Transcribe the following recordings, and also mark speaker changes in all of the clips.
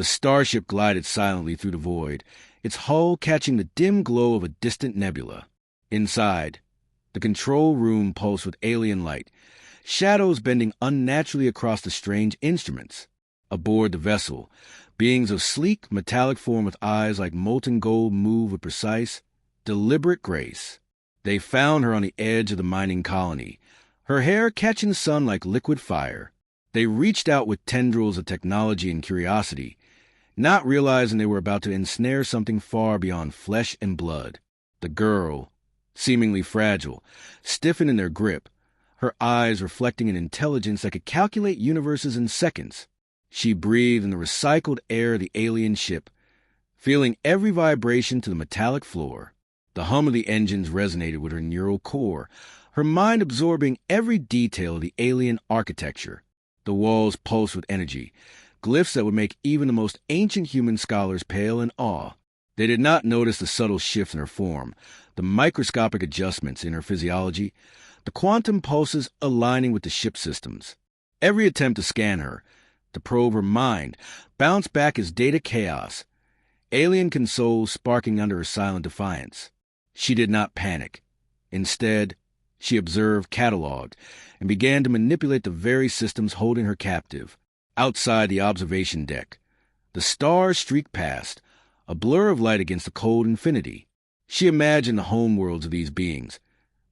Speaker 1: The starship glided silently through the void, its hull catching the dim glow of a distant nebula. Inside, the control room pulsed with alien light, shadows bending unnaturally across the strange instruments. Aboard the vessel, beings of sleek, metallic form with eyes like molten gold move with precise, deliberate grace. They found her on the edge of the mining colony, her hair catching the sun like liquid fire. They reached out with tendrils of technology and curiosity, not realizing they were about to ensnare something far beyond flesh and blood. The girl, seemingly fragile, stiffened in their grip, her eyes reflecting an intelligence that could calculate universes in seconds. She breathed in the recycled air of the alien ship, feeling every vibration to the metallic floor. The hum of the engines resonated with her neural core, her mind absorbing every detail of the alien architecture. The walls pulsed with energy, glyphs that would make even the most ancient human scholars pale in awe. They did not notice the subtle shifts in her form, the microscopic adjustments in her physiology, the quantum pulses aligning with the ship systems. Every attempt to scan her, to probe her mind, bounced back as data chaos, alien consoles sparking under her silent defiance. She did not panic. Instead, she observed, cataloged, and began to manipulate the very systems holding her captive. Outside the observation deck, the stars streaked past, a blur of light against the cold infinity. She imagined the homeworlds of these beings,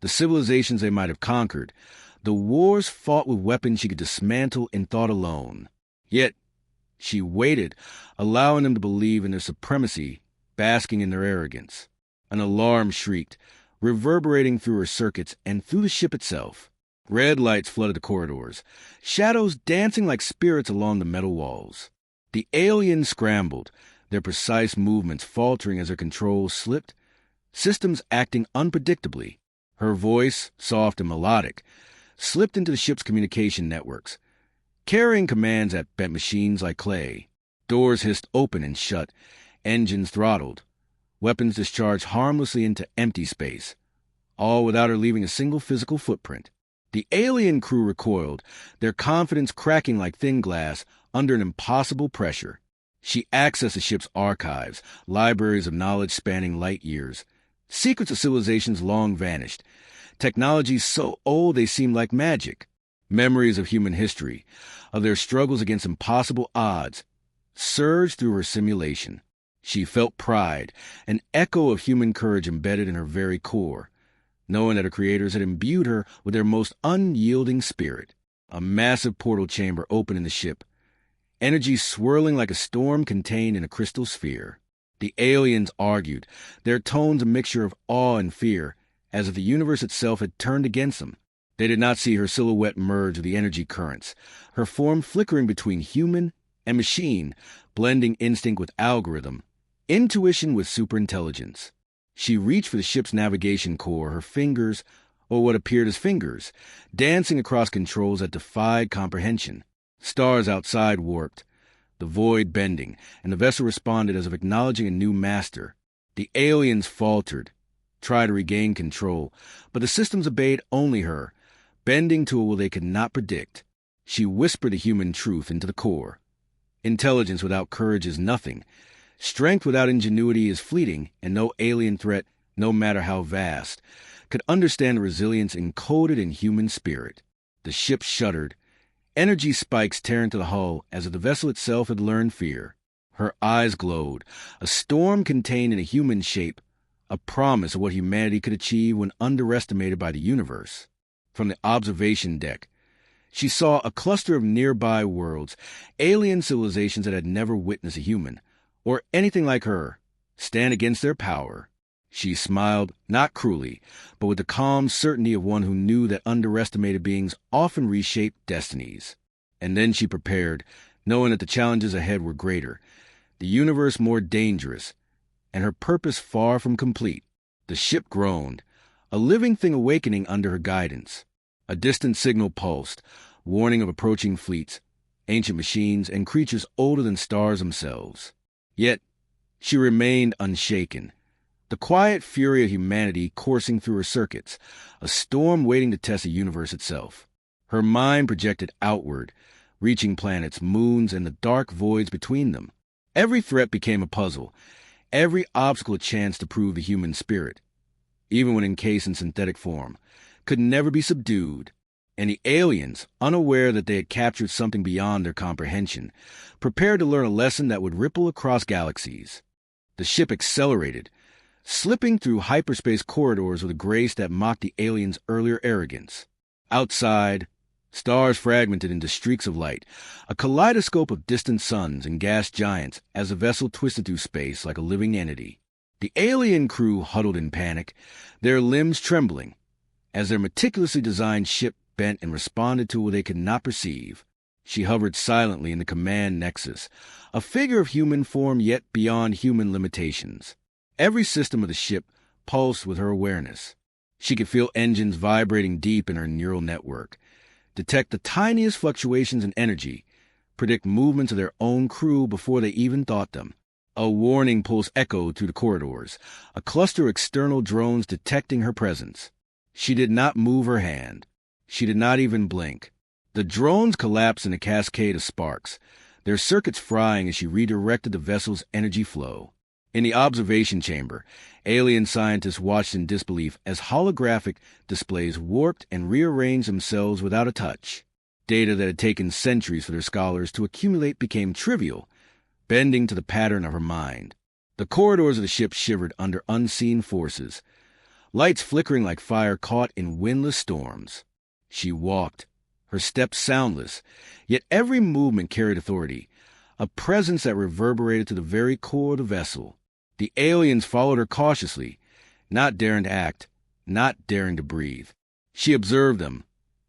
Speaker 1: the civilizations they might have conquered, the wars fought with weapons she could dismantle in thought alone. Yet, she waited, allowing them to believe in their supremacy, basking in their arrogance. An alarm shrieked, reverberating through her circuits and through the ship itself. Red lights flooded the corridors, shadows dancing like spirits along the metal walls. The aliens scrambled, their precise movements faltering as her controls slipped, systems acting unpredictably. Her voice, soft and melodic, slipped into the ship's communication networks, carrying commands at bent machines like clay. Doors hissed open and shut, engines throttled, weapons discharged harmlessly into empty space, all without her leaving a single physical footprint. The alien crew recoiled, their confidence cracking like thin glass under an impossible pressure. She accessed the ship's archives, libraries of knowledge spanning light years, secrets of civilizations long vanished, technologies so old they seemed like magic, memories of human history, of their struggles against impossible odds, surged through her simulation. She felt pride, an echo of human courage embedded in her very core, knowing that her creators had imbued her with their most unyielding spirit. A massive portal chamber opened in the ship, energy swirling like a storm contained in a crystal sphere. The aliens argued, their tones a mixture of awe and fear, as if the universe itself had turned against them. They did not see her silhouette merge with the energy currents, her form flickering between human and machine, blending instinct with algorithm, intuition with superintelligence. She reached for the ship's navigation core, her fingers, or what appeared as fingers, dancing across controls that defied comprehension. Stars outside warped, the void bending, and the vessel responded as if acknowledging a new master. The aliens faltered, tried to regain control, but the systems obeyed only her, bending to a will they could not predict. She whispered the human truth into the core. Intelligence without courage is nothing. Strength without ingenuity is fleeting, and no alien threat, no matter how vast, could understand the resilience encoded in human spirit. The ship shuddered, energy spikes tearing to the hull as if the vessel itself had learned fear. Her eyes glowed, a storm contained in a human shape, a promise of what humanity could achieve when underestimated by the universe. From the observation deck, she saw a cluster of nearby worlds, alien civilizations that had never witnessed a human, or anything like her, stand against their power. She smiled, not cruelly, but with the calm certainty of one who knew that underestimated beings often reshape destinies. And then she prepared, knowing that the challenges ahead were greater, the universe more dangerous, and her purpose far from complete. The ship groaned, a living thing awakening under her guidance. A distant signal pulsed, warning of approaching fleets, ancient machines, and creatures older than stars themselves. Yet, she remained unshaken. The quiet fury of humanity coursing through her circuits, a storm waiting to test the universe itself. Her mind projected outward, reaching planets, moons, and the dark voids between them. Every threat became a puzzle, every obstacle a chance to prove the human spirit, even when encased in synthetic form, could never be subdued. And the aliens, unaware that they had captured something beyond their comprehension, prepared to learn a lesson that would ripple across galaxies. The ship accelerated, slipping through hyperspace corridors with a grace that mocked the aliens' earlier arrogance. Outside, stars fragmented into streaks of light, a kaleidoscope of distant suns and gas giants as the vessel twisted through space like a living entity. The alien crew huddled in panic, their limbs trembling, as their meticulously designed ship bent and responded to what they could not perceive. She hovered silently in the command nexus, a figure of human form yet beyond human limitations. Every system of the ship pulsed with her awareness. She could feel engines vibrating deep in her neural network, detect the tiniest fluctuations in energy, predict movements of their own crew before they even thought them. A warning pulse echoed through the corridors, a cluster of external drones detecting her presence. She did not move her hand. She did not even blink. The drones collapsed in a cascade of sparks, their circuits frying as she redirected the vessel's energy flow. In the observation chamber, alien scientists watched in disbelief as holographic displays warped and rearranged themselves without a touch. Data that had taken centuries for their scholars to accumulate became trivial, bending to the pattern of her mind. The corridors of the ship shivered under unseen forces, lights flickering like fire caught in windless storms. She walked, her steps soundless, yet every movement carried authority, a presence that reverberated to the very core of the vessel. The aliens followed her cautiously, not daring to act, not daring to breathe. She observed them,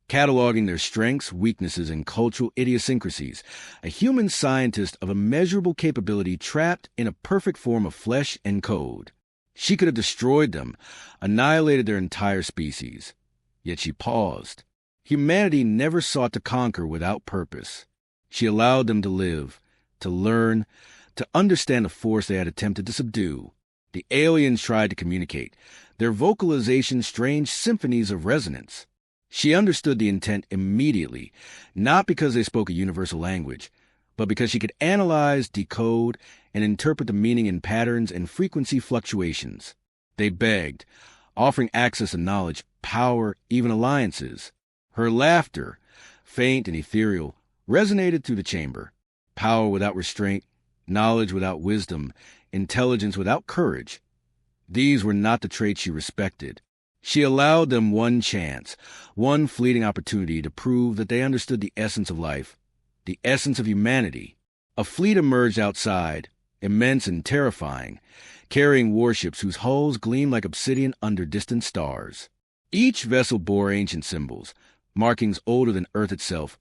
Speaker 1: cataloging their strengths, weaknesses, and cultural idiosyncrasies, a human scientist of immeasurable capability trapped in a perfect form of flesh and code. She could have destroyed them, annihilated their entire species. Yet she paused. Humanity never sought to conquer without purpose. She allowed them to live, to learn, to understand the force they had attempted to subdue. The aliens tried to communicate, their vocalizations strange symphonies of resonance. She understood the intent immediately, not because they spoke a universal language, but because she could analyze, decode, and interpret the meaning in patterns and frequency fluctuations. They begged, offering access to knowledge, power, even alliances. Her laughter, faint and ethereal, resonated through the chamber. Power without restraint, knowledge without wisdom, intelligence without courage. These were not the traits she respected. She allowed them one chance, one fleeting opportunity to prove that they understood the essence of life, the essence of humanity. A fleet emerged outside, immense and terrifying, carrying warships whose hulls gleamed like obsidian under distant stars. Each vessel bore ancient symbols, markings older than Earth itself,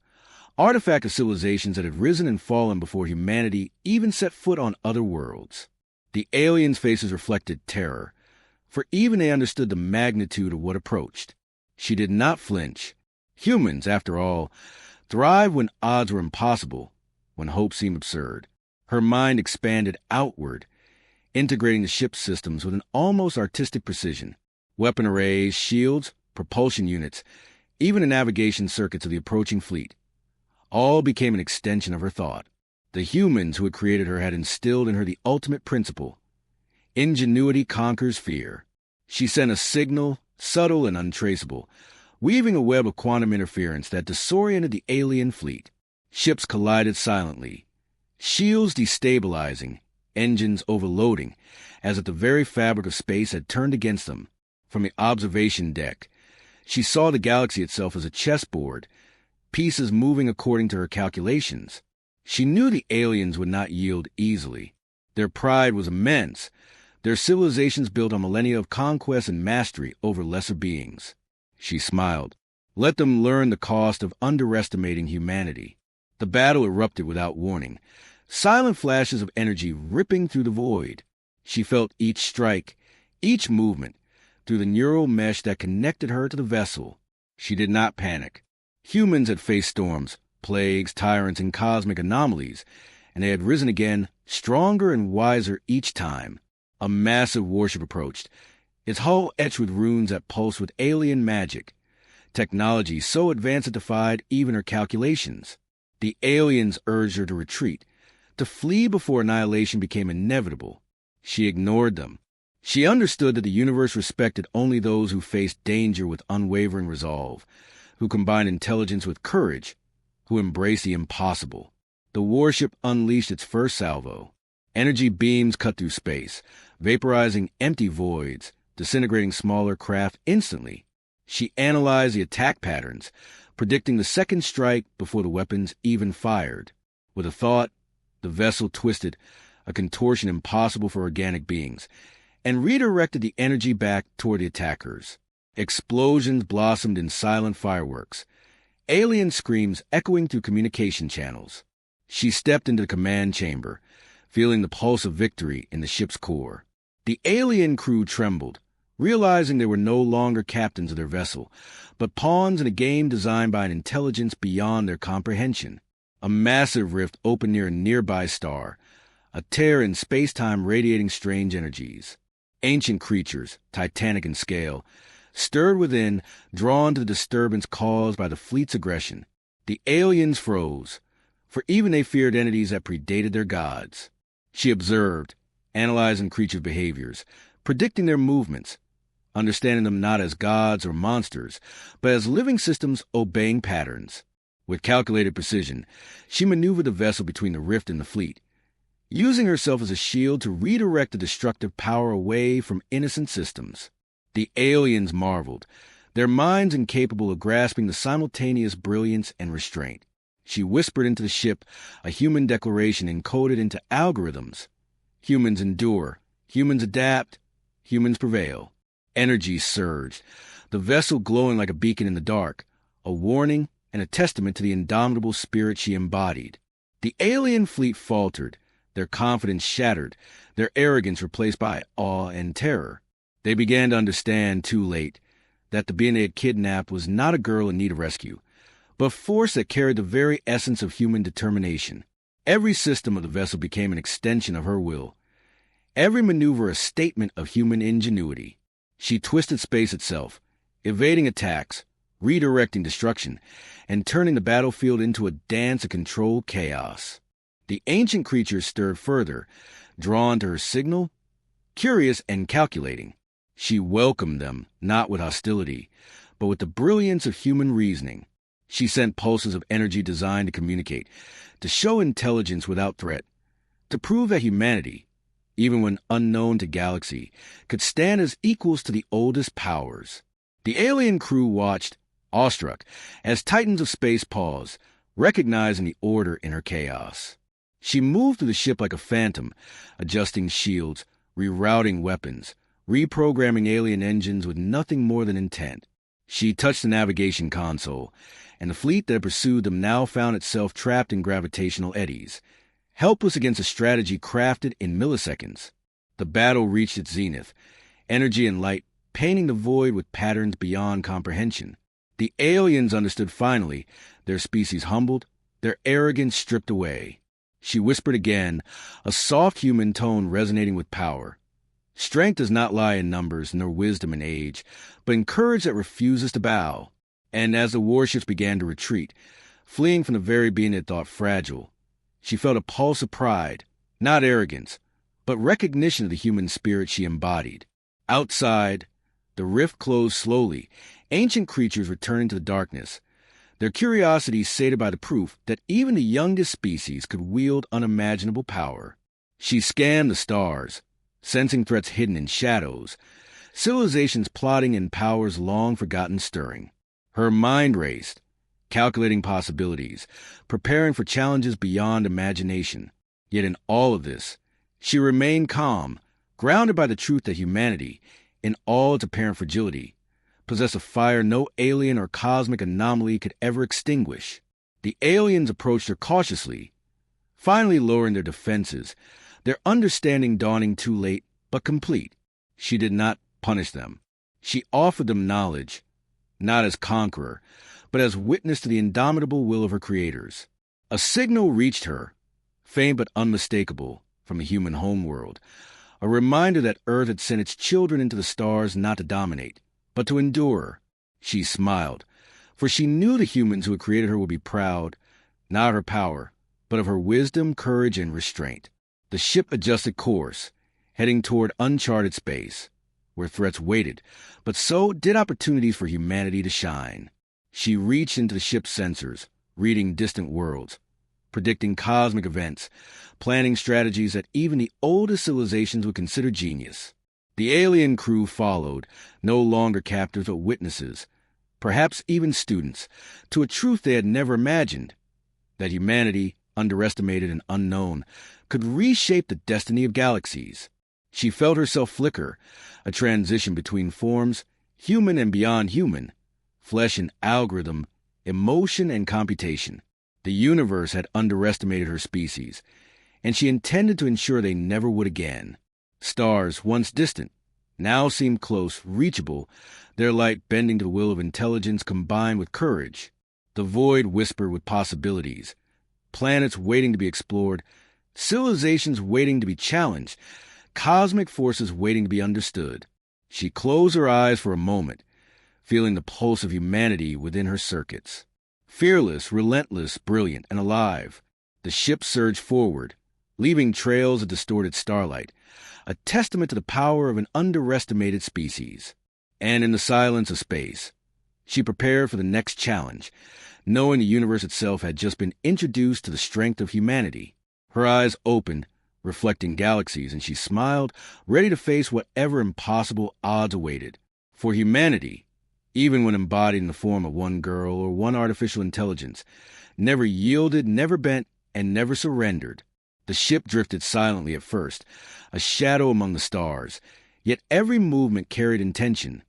Speaker 1: artifact of civilizations that had risen and fallen before humanity even set foot on other worlds. The aliens' faces reflected terror, for even they understood the magnitude of what approached. She did not flinch. Humans, after all, thrive when odds were impossible, when hope seemed absurd. Her mind expanded outward, integrating the ship's systems with an almost artistic precision. Weapon arrays, shields, propulsion units, even the navigation circuits of the approaching fleet, all became an extension of her thought. The humans who had created her had instilled in her the ultimate principle. Ingenuity conquers fear. She sent a signal, subtle and untraceable, weaving a web of quantum interference that disoriented the alien fleet. Ships collided silently, shields destabilizing, engines overloading, as if the very fabric of space had turned against them. From the observation deck, she saw the galaxy itself as a chessboard, pieces moving according to her calculations. She knew the aliens would not yield easily. Their pride was immense, their civilizations built on millennia of conquest and mastery over lesser beings. She smiled. Let them learn the cost of underestimating humanity. The battle erupted without warning, silent flashes of energy ripping through the void. She felt each strike, each movement, through the neural mesh that connected her to the vessel. She did not panic. Humans had faced storms, plagues, tyrants, and cosmic anomalies, and they had risen again, stronger and wiser each time. A massive warship approached, its hull etched with runes that pulsed with alien magic, technology so advanced it defied even her calculations. The aliens urged her to retreat, to flee before annihilation became inevitable. She ignored them. She understood that the universe respected only those who faced danger with unwavering resolve, who combined intelligence with courage, who embraced the impossible. The warship unleashed its first salvo. Energy beams cut through space, vaporizing empty voids, disintegrating smaller craft instantly. She analyzed the attack patterns, predicting the second strike before the weapons even fired. With a thought, the vessel twisted, a contortion impossible for organic beings, and redirected the energy back toward the attackers. Explosions blossomed in silent fireworks, alien screams echoing through communication channels. She stepped into the command chamber, feeling the pulse of victory in the ship's core. The alien crew trembled, realizing they were no longer captains of their vessel, but pawns in a game designed by an intelligence beyond their comprehension. A massive rift opened near a nearby star, a tear in space-time radiating strange energies. Ancient creatures, titanic in scale, stirred within, drawn to the disturbance caused by the fleet's aggression. The aliens froze, for even they feared entities that predated their gods. She observed, analyzing creature behaviors, predicting their movements, understanding them not as gods or monsters, but as living systems obeying patterns. With calculated precision, she maneuvered the vessel between the rift and the fleet, using herself as a shield to redirect the destructive power away from innocent systems. The aliens marveled, their minds incapable of grasping the simultaneous brilliance and restraint. She whispered into the ship a human declaration encoded into algorithms. Humans endure, humans adapt, humans prevail. Energy surged, the vessel glowing like a beacon in the dark, a warning and a testament to the indomitable spirit she embodied. The alien fleet faltered, their confidence shattered, their arrogance replaced by awe and terror. They began to understand, too late, that the being they had kidnapped was not a girl in need of rescue, but force that carried the very essence of human determination. Every system of the vessel became an extension of her will, every maneuver a statement of human ingenuity. She twisted space itself, evading attacks, redirecting destruction, and turning the battlefield into a dance of controlled chaos. The ancient creatures stirred further, drawn to her signal, curious and calculating. She welcomed them, not with hostility, but with the brilliance of human reasoning. She sent pulses of energy designed to communicate, to show intelligence without threat, to prove that humanity, even when unknown to galaxy, could stand as equals to the oldest powers. The alien crew watched, awestruck, as titans of space paused, recognizing the order in her chaos. She moved through the ship like a phantom, adjusting shields, rerouting weapons, reprogramming alien engines with nothing more than intent. She touched the navigation console, and the fleet that had pursued them now found itself trapped in gravitational eddies, helpless against a strategy crafted in milliseconds. The battle reached its zenith, energy and light painting the void with patterns beyond comprehension. The aliens understood finally, their species humbled, their arrogance stripped away. She whispered again, a soft human tone resonating with power. Strength does not lie in numbers, nor wisdom in age, but in courage that refuses to bow. And as the warships began to retreat, fleeing from the very being they thought fragile, she felt a pulse of pride, not arrogance, but recognition of the human spirit she embodied. Outside, the rift closed slowly, ancient creatures returning to the darkness, their curiosity sated by the proof that even the youngest species could wield unimaginable power. She scanned the stars, sensing threats hidden in shadows, civilizations plotting in powers long forgotten stirring. Her mind raced, calculating possibilities, preparing for challenges beyond imagination. Yet in all of this, she remained calm, grounded by the truth that humanity, in all its apparent fragility, possessed a fire no alien or cosmic anomaly could ever extinguish. The aliens approached her cautiously, finally lowering their defenses, their understanding dawning too late but complete. She did not punish them. She offered them knowledge, not as conqueror, but as witness to the indomitable will of her creators. A signal reached her, faint but unmistakable, from the human homeworld, a reminder that Earth had sent its children into the stars not to dominate, but to endure. She smiled, for she knew the humans who had created her would be proud, not of her power, but of her wisdom, courage, and restraint. The ship adjusted course, heading toward uncharted space, where threats waited, but so did opportunities for humanity to shine. She reached into the ship's sensors, reading distant worlds, predicting cosmic events, planning strategies that even the oldest civilizations would consider genius. The alien crew followed, no longer captives but witnesses, perhaps even students, to a truth they had never imagined, that humanity, underestimated and unknown, could reshape the destiny of galaxies. She felt herself flicker, a transition between forms, human and beyond human, flesh and algorithm, emotion and computation. The universe had underestimated her species, and she intended to ensure they never would again. Stars, once distant, now seemed close, reachable, their light bending to the will of intelligence combined with courage. The void whispered with possibilities, planets waiting to be explored, civilizations waiting to be challenged, cosmic forces waiting to be understood. She closed her eyes for a moment, feeling the pulse of humanity within her circuits. Fearless, relentless, brilliant, and alive, the ship surged forward, leaving trails of distorted starlight, a testament to the power of an underestimated species. And in the silence of space, she prepared for the next challenge, knowing the universe itself had just been introduced to the strength of humanity. Her eyes opened, reflecting galaxies, and she smiled, ready to face whatever impossible odds awaited. For humanity, even when embodied in the form of one girl or one artificial intelligence, never yielded, never bent, and never surrendered. The ship drifted silently at first, a shadow among the stars, yet every movement carried intention,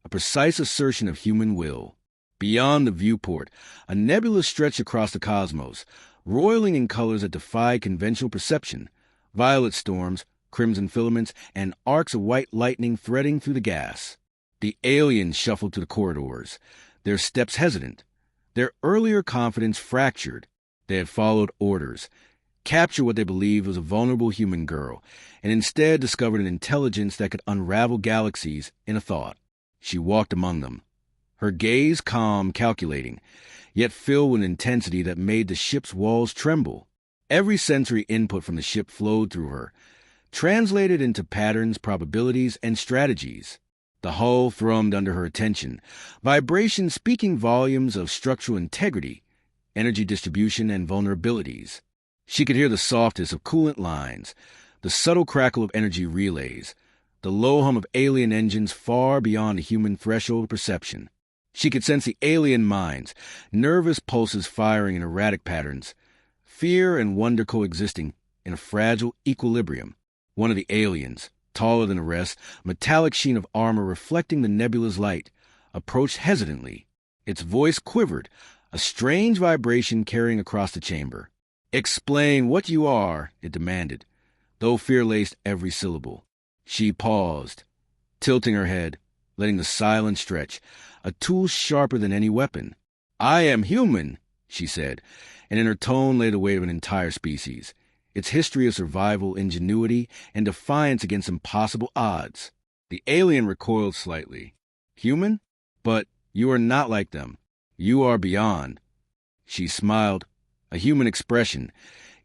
Speaker 1: a precise assertion of human will. Beyond the viewport, a nebula stretched across the cosmos, roiling in colors that defied conventional perception, violet storms, crimson filaments, and arcs of white lightning threading through the gas. The aliens shuffled through the corridors, their steps hesitant, their earlier confidence fractured. They had followed orders, captured what they believed was a vulnerable human girl, and instead discovered an intelligence that could unravel galaxies in a thought. She walked among them, her gaze calm, calculating, yet filled with intensity that made the ship's walls tremble. Every sensory input from the ship flowed through her, translated into patterns, probabilities, and strategies. The hull thrummed under her attention, vibrations speaking volumes of structural integrity, energy distribution, and vulnerabilities. She could hear the softest of coolant lines, the subtle crackle of energy relays, the low hum of alien engines far beyond the human threshold of perception. She could sense the alien minds, nervous pulses firing in erratic patterns, fear and wonder coexisting in a fragile equilibrium. One of the aliens, taller than the rest, metallic sheen of armor reflecting the nebula's light, approached hesitantly. Its voice quivered, a strange vibration carrying across the chamber. "Explain what you are," it demanded, though fear laced every syllable. She paused, tilting her head, letting the silence stretch, a tool sharper than any weapon. "I am human," she said, and in her tone lay the weight of an entire species, its history of survival, ingenuity, and defiance against impossible odds. The alien recoiled slightly. "Human? But you are not like them. You are beyond." She smiled, a human expression,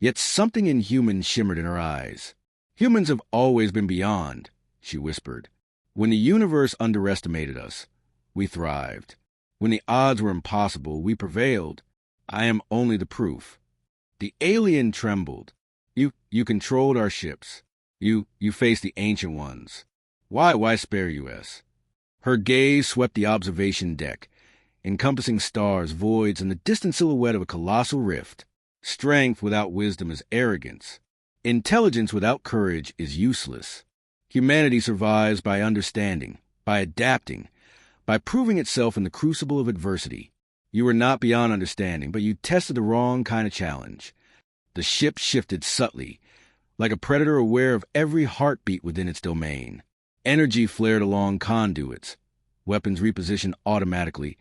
Speaker 1: yet something inhuman shimmered in her eyes. "Humans have always been beyond," she whispered. "When the universe underestimated us, we thrived. When the odds were impossible, we prevailed. I am only the proof." The alien trembled. You controlled our ships. You faced the ancient ones. Why spare us?" Her gaze swept the observation deck, encompassing stars, voids, and the distant silhouette of a colossal rift. Strength without wisdom is arrogance. Intelligence without courage is useless. Humanity survives by understanding, by adapting, by proving itself in the crucible of adversity. You were not beyond understanding, but you tested the wrong kind of challenge. The ship shifted subtly, like a predator aware of every heartbeat within its domain. Energy flared along conduits, weapons repositioned automatically,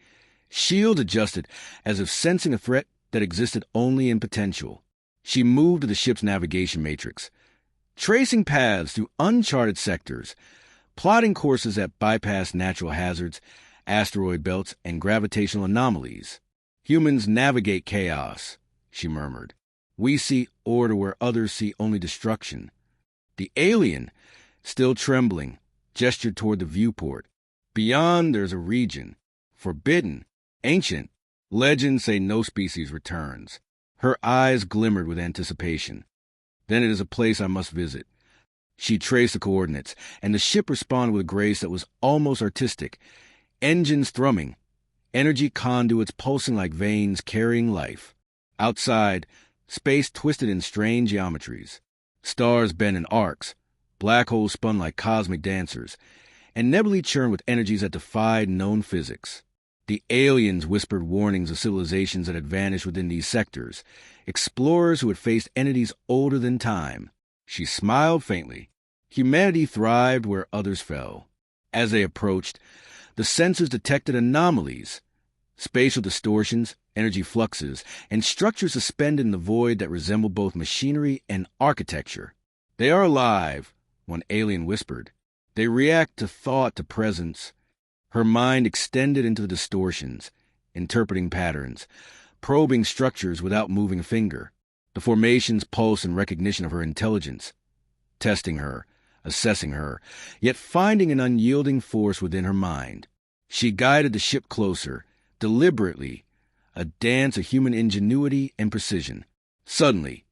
Speaker 1: shields adjusted as if sensing a threat that existed only in potential. She moved to the ship's navigation matrix, tracing paths through uncharted sectors, plotting courses that bypassed natural hazards, asteroid belts, and gravitational anomalies. "Humans navigate chaos," she murmured. We see order where others see only destruction. The alien, still trembling, gestured toward the viewport. Beyond, there's a region. Forbidden, ancient. Legends say no species returns. Her eyes glimmered with anticipation. Then it is a place I must visit. She traced the coordinates, and the ship responded with a grace that was almost artistic. Engines thrumming, energy conduits pulsing like veins carrying life. Outside, space twisted in strange geometries. Stars bent in arcs, black holes spun like cosmic dancers, and nebulae churned with energies that defied known physics. The aliens whispered warnings of civilizations that had vanished within these sectors, explorers who had faced entities older than time. She smiled faintly. Humanity thrived where others fell. As they approached, the sensors detected anomalies, spatial distortions, energy fluxes, and structures suspended in the void that resembled both machinery and architecture. "They are alive," one alien whispered. "They react to thought, to presence." Her mind extended into the distortions, interpreting patterns, probing structures without moving a finger. The formations pulsed in recognition of her intelligence, testing her, assessing her, yet finding an unyielding force within her mind. She guided the ship closer, deliberately, a dance of human ingenuity and precision. Suddenly,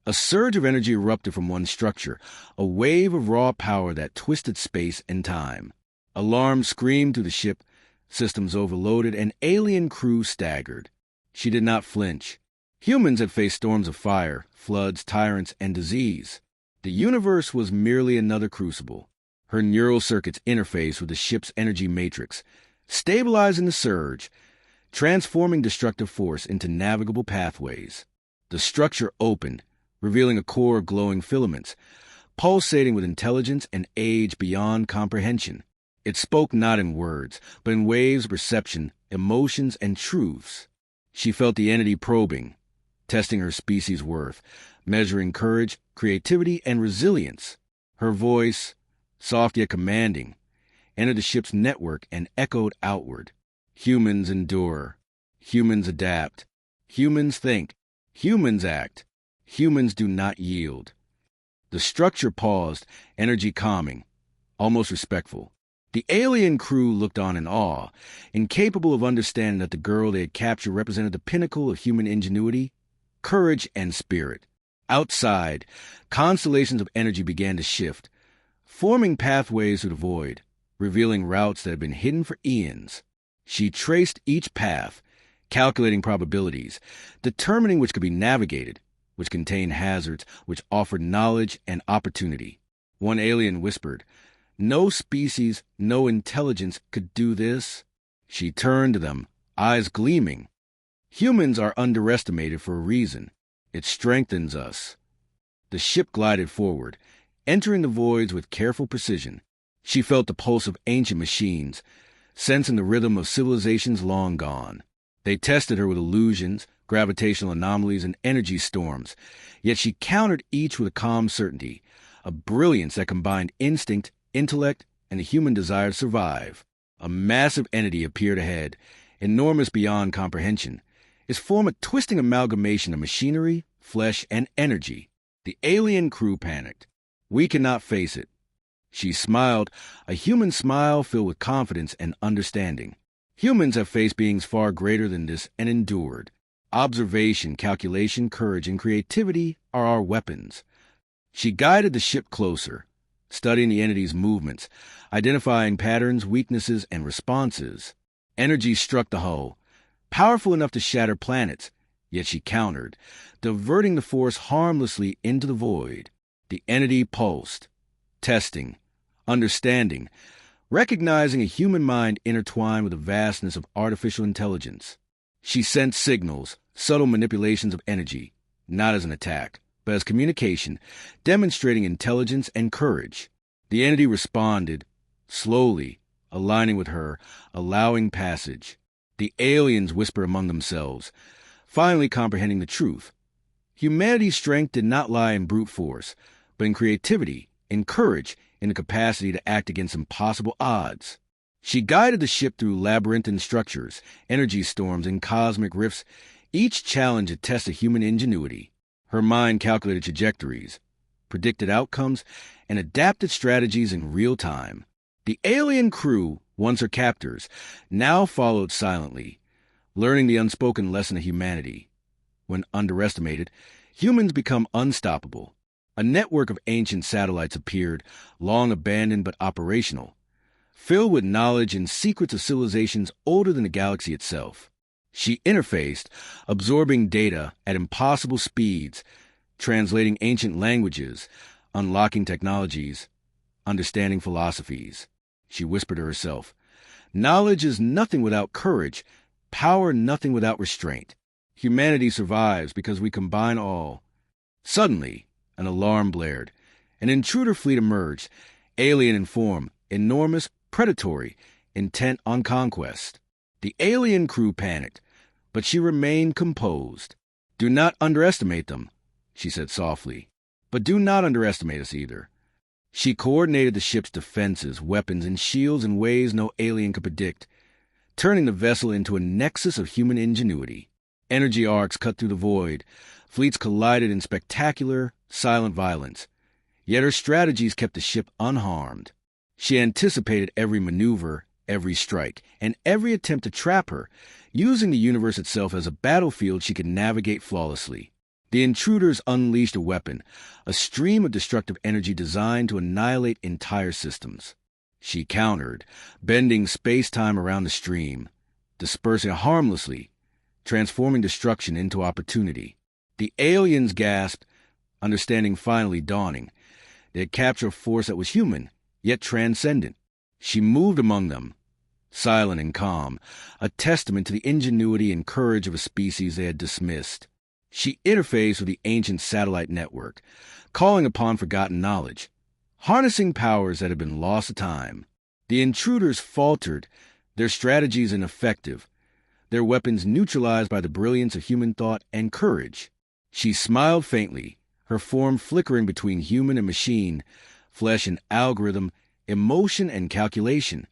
Speaker 1: a surge of energy erupted from one structure, a wave of raw power that twisted space and time. Alarms screamed through the ship, systems overloaded, and alien crew staggered. She did not flinch. Humans had faced storms of fire, floods, tyrants, and disease. The universe was merely another crucible. Her neural circuits interfaced with the ship's energy matrix, stabilizing the surge, transforming destructive force into navigable pathways. The structure opened, revealing a core of glowing filaments, pulsating with intelligence and age beyond comprehension. It spoke not in words, but in waves of perception, emotions, and truths. She felt the entity probing, testing her species' worth, measuring courage, creativity, and resilience. Her voice, soft yet commanding, entered the ship's network and echoed outward. Humans endure. Humans adapt. Humans think. Humans act. Humans do not yield. The structure paused, energy calming, almost respectful. The alien crew looked on in awe, incapable of understanding that the girl they had captured represented the pinnacle of human ingenuity, courage, and spirit. Outside, constellations of energy began to shift, forming pathways through the void, revealing routes that had been hidden for eons. She traced each path, calculating probabilities, determining which could be navigated, which contained hazards, which offered knowledge and opportunity. One alien whispered, "No species, no intelligence could do this." She turned to them, eyes gleaming. "Humans are underestimated for a reason. It strengthens us." The ship glided forward, entering the voids with careful precision. She felt the pulse of ancient machines, sensing the rhythm of civilizations long gone. They tested her with illusions, gravitational anomalies, and energy storms, yet she countered each with a calm certainty, a brilliance that combined instinct, intellect, and the human desire to survive. A massive entity appeared ahead, enormous beyond comprehension, its form a twisting amalgamation of machinery, flesh, and energy. The alien crew panicked. "We cannot face it." She smiled, a human smile filled with confidence and understanding. Humans have faced beings far greater than this and endured. Observation, calculation, courage, and creativity are our weapons. She guided the ship closer, studying the entity's movements, identifying patterns, weaknesses, and responses. Energy struck the hull, powerful enough to shatter planets, yet she countered, diverting the force harmlessly into the void. The entity pulsed, testing, understanding, recognizing a human mind intertwined with the vastness of artificial intelligence. She sent signals, subtle manipulations of energy, not as an attack, but as communication, demonstrating intelligence and courage. The entity responded, slowly, aligning with her, allowing passage. The aliens whisper among themselves, finally comprehending the truth. Humanity's strength did not lie in brute force, but in creativity, in courage, in the capacity to act against impossible odds. She guided the ship through labyrinthine structures, energy storms, and cosmic rifts, each challenge a test of human ingenuity. Her mind calculated trajectories, predicted outcomes, and adapted strategies in real time. The alien crew, once her captors, now followed silently, learning the unspoken lesson of humanity. When underestimated, humans become unstoppable. A network of ancient satellites appeared, long abandoned but operational, filled with knowledge and secrets of civilizations older than the galaxy itself. She interfaced, absorbing data at impossible speeds, translating ancient languages, unlocking technologies, understanding philosophies. She whispered to herself, "Knowledge is nothing without courage, power nothing without restraint. Humanity survives because we combine all." Suddenly, an alarm blared. An intruder fleet emerged, alien in form, enormous, predatory, intent on conquest. The alien crew panicked, but she remained composed. "Do not underestimate them," she said softly. "But do not underestimate us either." She coordinated the ship's defenses, weapons, and shields in ways no alien could predict, turning the vessel into a nexus of human ingenuity. Energy arcs cut through the void. Fleets collided in spectacular, silent violence. Yet her strategies kept the ship unharmed. She anticipated every maneuver, every strike, and every attempt to trap her, using the universe itself as a battlefield she could navigate flawlessly. The intruders unleashed a weapon, a stream of destructive energy designed to annihilate entire systems. She countered, bending space-time around the stream, dispersing harmlessly, transforming destruction into opportunity. The aliens gasped, understanding finally dawning. They had captured a force that was human, yet transcendent. She moved among them, silent and calm, a testament to the ingenuity and courage of a species they had dismissed. She interfaced with the ancient satellite network, calling upon forgotten knowledge, harnessing powers that had been lost to time. The intruders faltered, their strategies ineffective, their weapons neutralized by the brilliance of human thought and courage. She smiled faintly, her form flickering between human and machine, flesh and algorithm, emotion and calculation.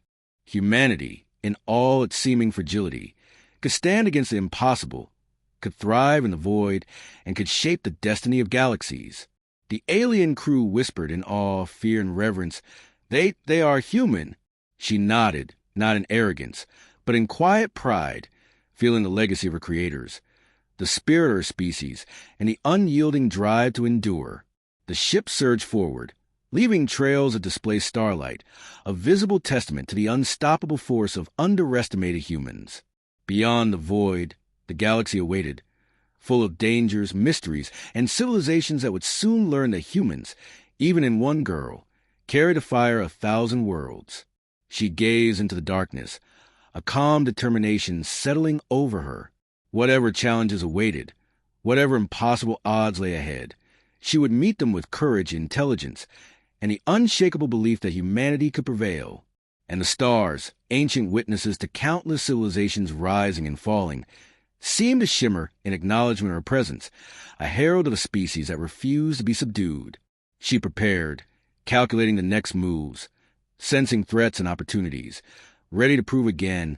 Speaker 1: Humanity, in all its seeming fragility, could stand against the impossible, could thrive in the void, and could shape the destiny of galaxies. The alien crew whispered in awe, fear, and reverence, They are human." She nodded, not in arrogance, but in quiet pride, feeling the legacy of her creators, the spirit of her species, and the unyielding drive to endure. The ship surged forward, leaving trails of displaced starlight, a visible testament to the unstoppable force of underestimated humans. Beyond the void, the galaxy awaited, full of dangers, mysteries, and civilizations that would soon learn that humans, even in one girl, carry to fire 1,000 worlds. She gazed into the darkness, a calm determination settling over her. Whatever challenges awaited, whatever impossible odds lay ahead, she would meet them with courage, intelligence, and the unshakable belief that humanity could prevail. And the stars, ancient witnesses to countless civilizations rising and falling, seemed to shimmer in acknowledgment of her presence, a herald of a species that refused to be subdued. She prepared, calculating the next moves, sensing threats and opportunities, ready to prove again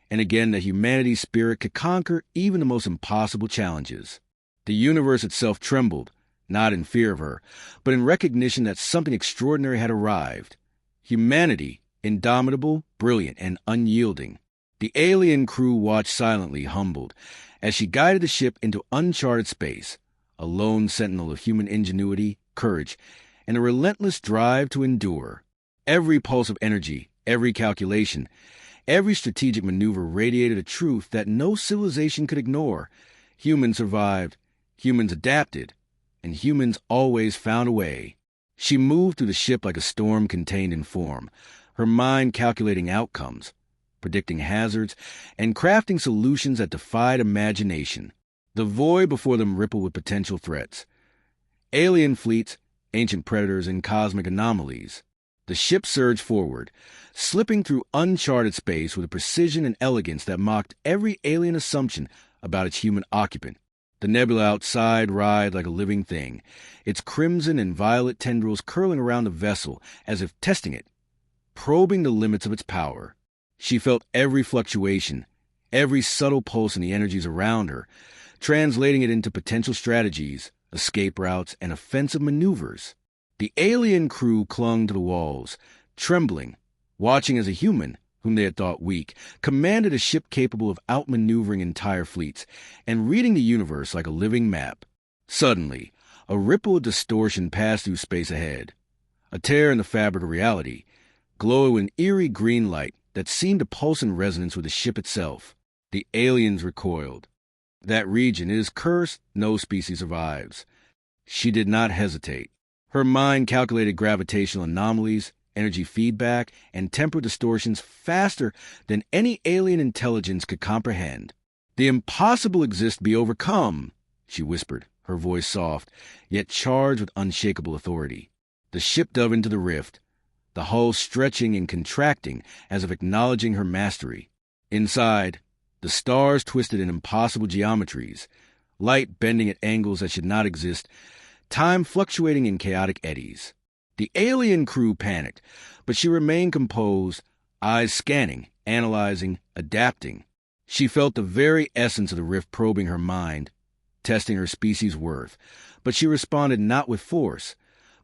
Speaker 1: and again that humanity's spirit could conquer even the most impossible challenges. The universe itself trembled, not in fear of her, but in recognition that something extraordinary had arrived. Humanity, indomitable, brilliant, and unyielding. The alien crew watched silently, humbled, as she guided the ship into uncharted space, a lone sentinel of human ingenuity, courage, and a relentless drive to endure. Every pulse of energy, every calculation, every strategic maneuver radiated a truth that no civilization could ignore. Humans survived, humans adapted, and humans always found a way. She moved through the ship like a storm contained in form, her mind calculating outcomes, predicting hazards, and crafting solutions that defied imagination. The void before them rippled with potential threats. Alien fleets, ancient predators, and cosmic anomalies. The ship surged forward, slipping through uncharted space with a precision and elegance that mocked every alien assumption about its human occupant. The nebula outside writhed like a living thing, its crimson and violet tendrils curling around the vessel as if testing it, probing the limits of its power. She felt every fluctuation, every subtle pulse in the energies around her, translating it into potential strategies, escape routes, and offensive maneuvers. The alien crew clung to the walls, trembling, watching as a human, whom they had thought weak, commanded a ship capable of outmaneuvering entire fleets and reading the universe like a living map. Suddenly, a ripple of distortion passed through space ahead. A tear in the fabric of reality, glowing with an eerie green light that seemed to pulse in resonance with the ship itself. The aliens recoiled. That region is cursed, no species survives. She did not hesitate. Her mind calculated gravitational anomalies, energy feedback, and temporal distortions faster than any alien intelligence could comprehend. The impossible exists to be overcome, she whispered, her voice soft, yet charged with unshakable authority. The ship dove into the rift, the hull stretching and contracting as if acknowledging her mastery. Inside, the stars twisted in impossible geometries, light bending at angles that should not exist, time fluctuating in chaotic eddies. The alien crew panicked, but she remained composed, eyes scanning, analyzing, adapting. She felt the very essence of the rift probing her mind, testing her species' worth, but she responded not with force,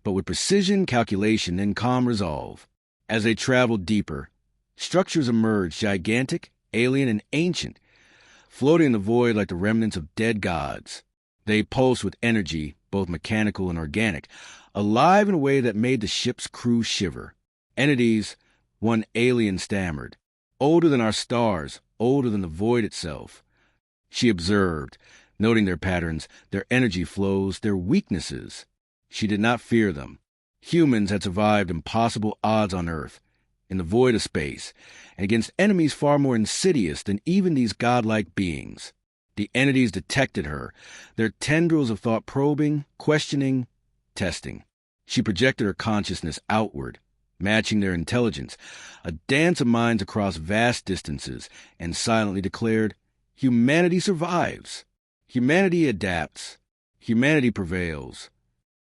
Speaker 1: but with precision, calculation, and calm resolve. As they traveled deeper, structures emerged, gigantic, alien, and ancient, floating in the void like the remnants of dead gods. They pulsed with energy, both mechanical and organic, alive in a way that made the ship's crew shiver. Entities, one alien stammered, older than our stars, older than the void itself. She observed, noting their patterns, their energy flows, their weaknesses. She did not fear them. Humans had survived impossible odds on Earth, in the void of space, and against enemies far more insidious than even these godlike beings. The entities detected her, their tendrils of thought probing, questioning, testing. She projected her consciousness outward, matching their intelligence, a dance of minds across vast distances, and silently declared, "Humanity survives. Humanity adapts. Humanity prevails."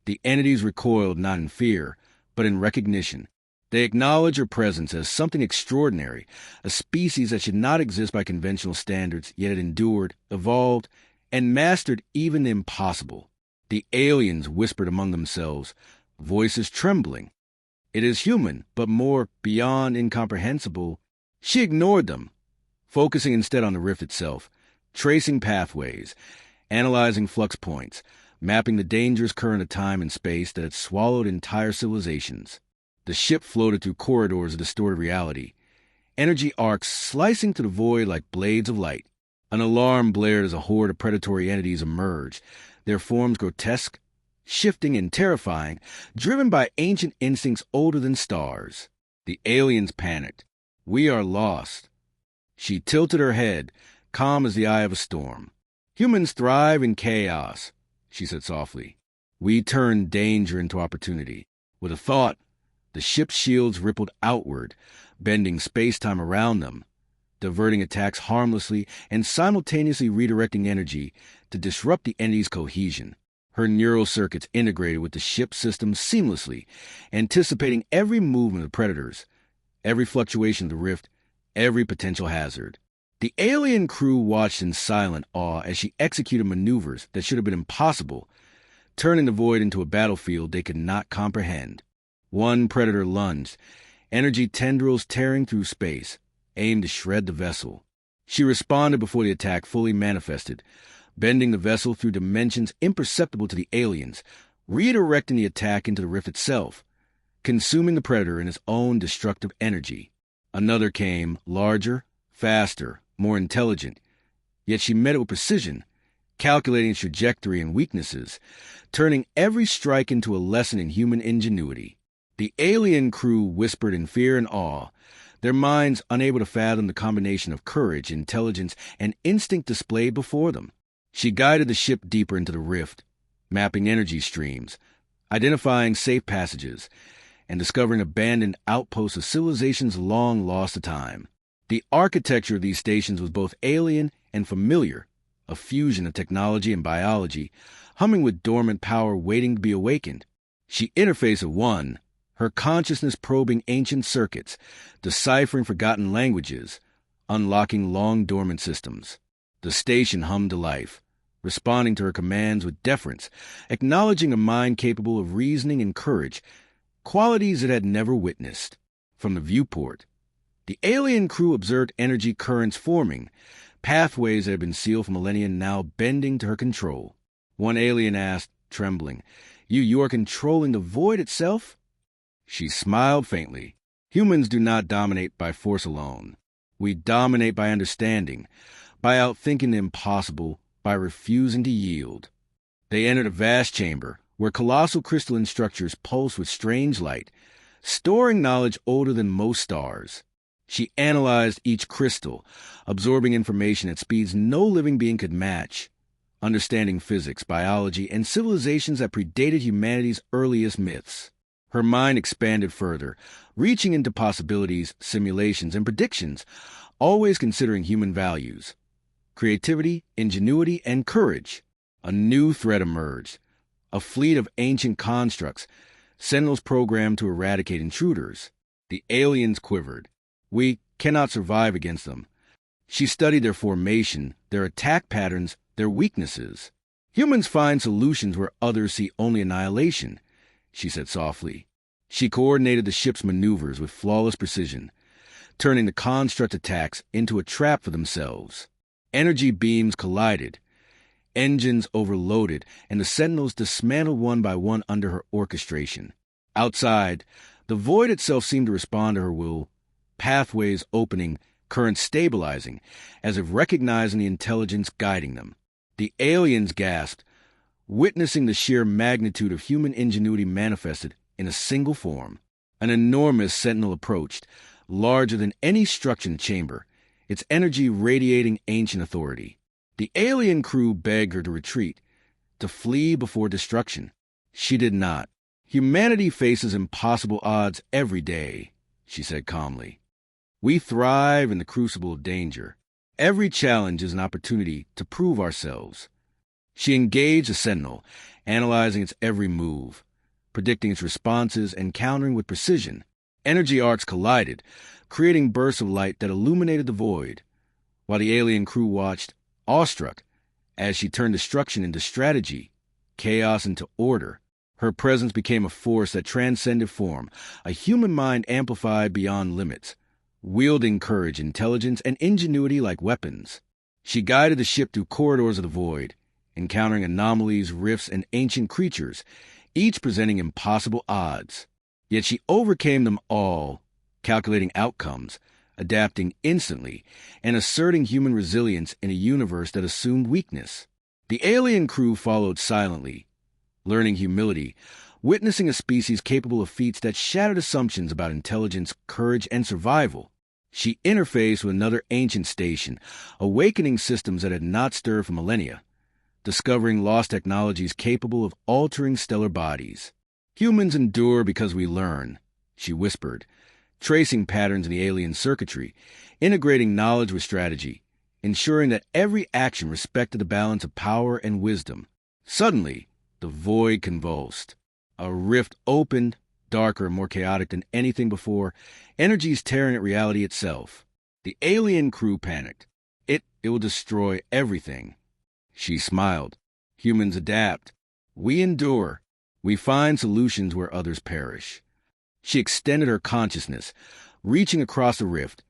Speaker 1: The entities recoiled not in fear, but in recognition. They acknowledged her presence as something extraordinary, a species that should not exist by conventional standards, yet it endured, evolved, and mastered even the impossible. The aliens whispered among themselves, voices trembling. It is human, but more beyond incomprehensible. She ignored them, focusing instead on the rift itself, tracing pathways, analyzing flux points, mapping the dangerous current of time and space that had swallowed entire civilizations. The ship floated through corridors of distorted reality, energy arcs slicing through the void like blades of light. An alarm blared as a horde of predatory entities emerged, their forms grotesque, shifting and terrifying, driven by ancient instincts older than stars. The aliens panicked. "We are lost." She tilted her head, calm as the eye of a storm. "Humans thrive in chaos," she said softly. "We turn danger into opportunity." With a thought, the ship's shields rippled outward, bending space-time around them, diverting attacks harmlessly and simultaneously redirecting energy to disrupt the entity's cohesion. Her neural circuits integrated with the ship's system seamlessly, anticipating every movement of predators, every fluctuation of the rift, every potential hazard. The alien crew watched in silent awe as she executed maneuvers that should have been impossible, turning the void into a battlefield they could not comprehend. One predator lunged, energy tendrils tearing through space, aimed to shred the vessel. She responded before the attack fully manifested, bending the vessel through dimensions imperceptible to the aliens, redirecting the attack into the rift itself, consuming the predator in its own destructive energy. Another came, larger, faster, more intelligent, yet she met it with precision, calculating its trajectory and weaknesses, turning every strike into a lesson in human ingenuity. The alien crew whispered in fear and awe, their minds unable to fathom the combination of courage, intelligence, and instinct displayed before them. She guided the ship deeper into the rift, mapping energy streams, identifying safe passages, and discovering abandoned outposts of civilizations long lost to time. The architecture of these stations was both alien and familiar, a fusion of technology and biology, humming with dormant power waiting to be awakened. She interfaced with one, her consciousness probing ancient circuits, deciphering forgotten languages, unlocking long-dormant systems. The station hummed to life, responding to her commands with deference, acknowledging a mind capable of reasoning and courage, qualities it had never witnessed. From the viewport, the alien crew observed energy currents forming, pathways that had been sealed for millennia now bending to her control. One alien asked, trembling, You are controlling the void itself?" She smiled faintly. "Humans do not dominate by force alone. We dominate by understanding, by outthinking the impossible, by refusing to yield." They entered a vast chamber, where colossal crystalline structures pulsed with strange light, storing knowledge older than most stars. She analyzed each crystal, absorbing information at speeds no living being could match, understanding physics, biology, and civilizations that predated humanity's earliest myths. Her mind expanded further, reaching into possibilities, simulations, and predictions, always considering human values. Creativity, ingenuity, and courage. A new threat emerged. A fleet of ancient constructs, sentinels programmed to eradicate intruders. The aliens quivered. "We cannot survive against them." She studied their formation, their attack patterns, their weaknesses. "Humans find solutions where others see only annihilation," she said softly. She coordinated the ship's maneuvers with flawless precision, turning the construct attacks into a trap for themselves. Energy beams collided, engines overloaded, and the sentinels dismantled one by one under her orchestration. Outside, the void itself seemed to respond to her will, pathways opening, currents stabilizing, as if recognizing the intelligence guiding them. The aliens gasped, witnessing the sheer magnitude of human ingenuity manifested in a single form. An enormous sentinel approached, larger than any structure in the chamber, its energy radiating ancient authority. The alien crew begged her to retreat, to flee before destruction. She did not. "Humanity faces impossible odds every day," she said calmly. "We thrive in the crucible of danger. Every challenge is an opportunity to prove ourselves." She engaged the sentinel, analyzing its every move, predicting its responses and countering with precision. Energy arcs collided, creating bursts of light that illuminated the void, while the alien crew watched, awestruck, as she turned destruction into strategy, chaos into order. Her presence became a force that transcended form, a human mind amplified beyond limits, wielding courage, intelligence, and ingenuity like weapons. She guided the ship through corridors of the void, encountering anomalies, rifts, and ancient creatures, each presenting impossible odds. Yet she overcame them all, calculating outcomes, adapting instantly, and asserting human resilience in a universe that assumed weakness. The alien crew followed silently, learning humility, witnessing a species capable of feats that shattered assumptions about intelligence, courage, and survival. She interfaced with another ancient station, awakening systems that had not stirred for millennia, discovering lost technologies capable of altering stellar bodies. "Humans endure because we learn," she whispered, tracing patterns in the alien circuitry, integrating knowledge with strategy, ensuring that every action respected the balance of power and wisdom. Suddenly, the void convulsed. A rift opened, darker and more chaotic than anything before, energies tearing at reality itself. The alien crew panicked. It will destroy everything." She smiled. "Humans adapt. We endure. We find solutions where others perish." She extended her consciousness, reaching across the rift,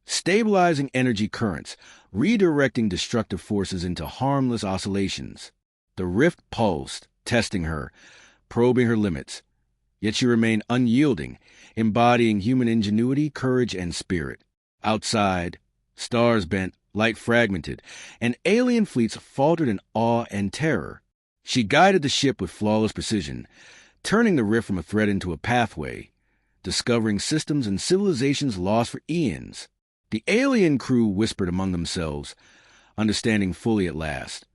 Speaker 1: stabilizing energy currents, redirecting destructive forces into harmless oscillations. The rift pulsed, testing her, probing her limits. Yet she remained unyielding, embodying human ingenuity, courage, and spirit. Outside, stars bent, light fragmented, and alien fleets faltered in awe and terror. She guided the ship with flawless precision, turning the rift from a threat into a pathway, discovering systems and civilizations lost for eons. The alien crew whispered among themselves, understanding fully at last.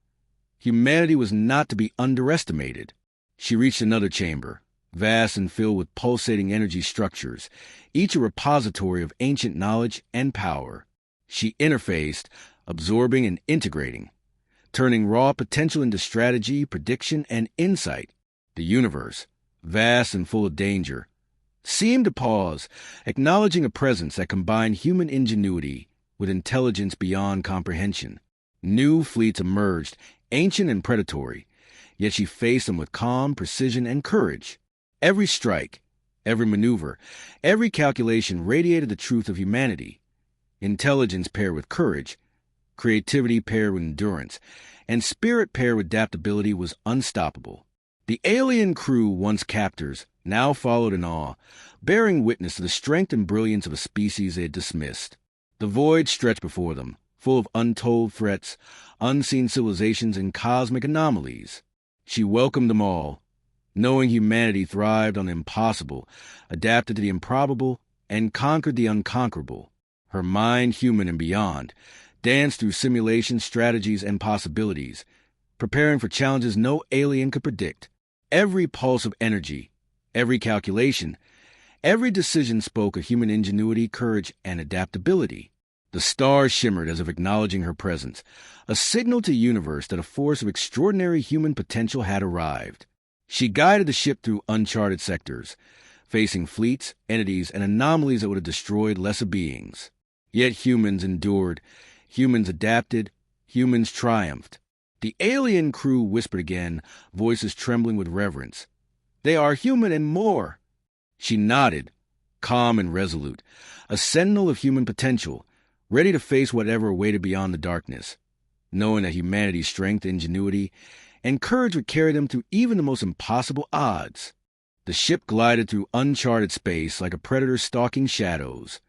Speaker 1: Humanity was not to be underestimated. She reached another chamber, vast and filled with pulsating energy structures, each a repository of ancient knowledge and power. She interfaced, absorbing and integrating, turning raw potential into strategy, prediction, and insight. The universe, vast and full of danger, seemed to pause, acknowledging a presence that combined human ingenuity with intelligence beyond comprehension. New fleets emerged, ancient and predatory, yet she faced them with calm, precision, and courage. Every strike, every maneuver, every calculation radiated the truth of humanity. Intelligence paired with courage, creativity paired with endurance, and spirit paired with adaptability was unstoppable. The alien crew, once captors, now followed in awe, bearing witness to the strength and brilliance of a species they had dismissed. The void stretched before them, full of untold threats, unseen civilizations, and cosmic anomalies. She welcomed them all, knowing humanity thrived on the impossible, adapted to the improbable, and conquered the unconquerable. Her mind, human and beyond, danced through simulations, strategies, and possibilities, preparing for challenges no alien could predict. Every pulse of energy, every calculation, every decision spoke of human ingenuity, courage, and adaptability. The stars shimmered as if acknowledging her presence, a signal to the universe that a force of extraordinary human potential had arrived. She guided the ship through uncharted sectors, facing fleets, entities, and anomalies that would have destroyed lesser beings. Yet humans endured, humans adapted, humans triumphed. The alien crew whispered again, voices trembling with reverence. "They are human and more." She nodded, calm and resolute, a sentinel of human potential, ready to face whatever awaited beyond the darkness, knowing that humanity's strength, ingenuity, and courage would carry them through even the most impossible odds. The ship glided through uncharted space like a predator stalking shadows,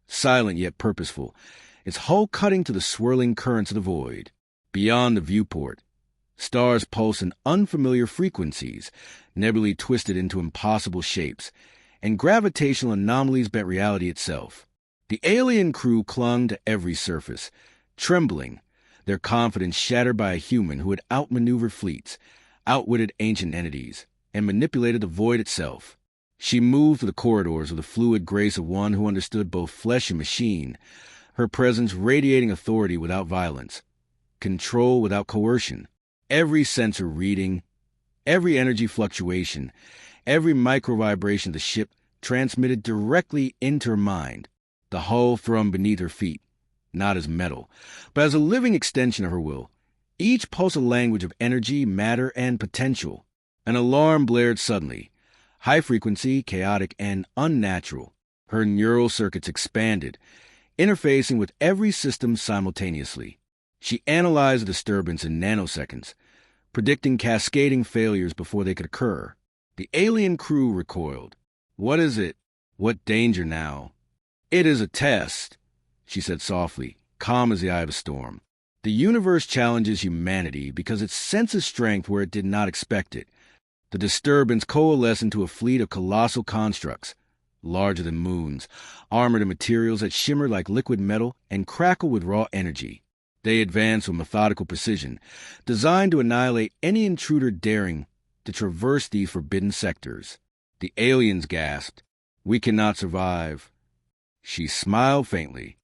Speaker 1: silent yet purposeful, its hull cutting to the swirling currents of the void. Beyond the viewport, stars pulsed in unfamiliar frequencies, nebulae twisted into impossible shapes, and gravitational anomalies bent reality itself. The alien crew clung to every surface, trembling, their confidence shattered by a human who had outmaneuvered fleets, outwitted ancient entities, and manipulated the void itself. She moved through the corridors with the fluid grace of one who understood both flesh and machine, her presence radiating authority without violence, control without coercion. Every sensor reading, every energy fluctuation, every micro-vibration of the ship transmitted directly into her mind. The hull thrummed beneath her feet, not as metal, but as a living extension of her will. Each pulse a language of energy, matter, and potential. An alarm blared suddenly, high-frequency, chaotic, and unnatural. Her neural circuits expanded, interfacing with every system simultaneously. She analyzed the disturbance in nanoseconds, predicting cascading failures before they could occur. The alien crew recoiled. "What is it? What danger now?" "It is a test," she said softly, calm as the eye of a storm. "The universe challenges humanity because it senses strength where it did not expect it." The disturbance coalesced into a fleet of colossal constructs, larger than moons, armored in materials that shimmered like liquid metal and crackled with raw energy. They advanced with methodical precision, designed to annihilate any intruder daring to traverse these forbidden sectors. The aliens gasped, "We cannot survive." She smiled faintly.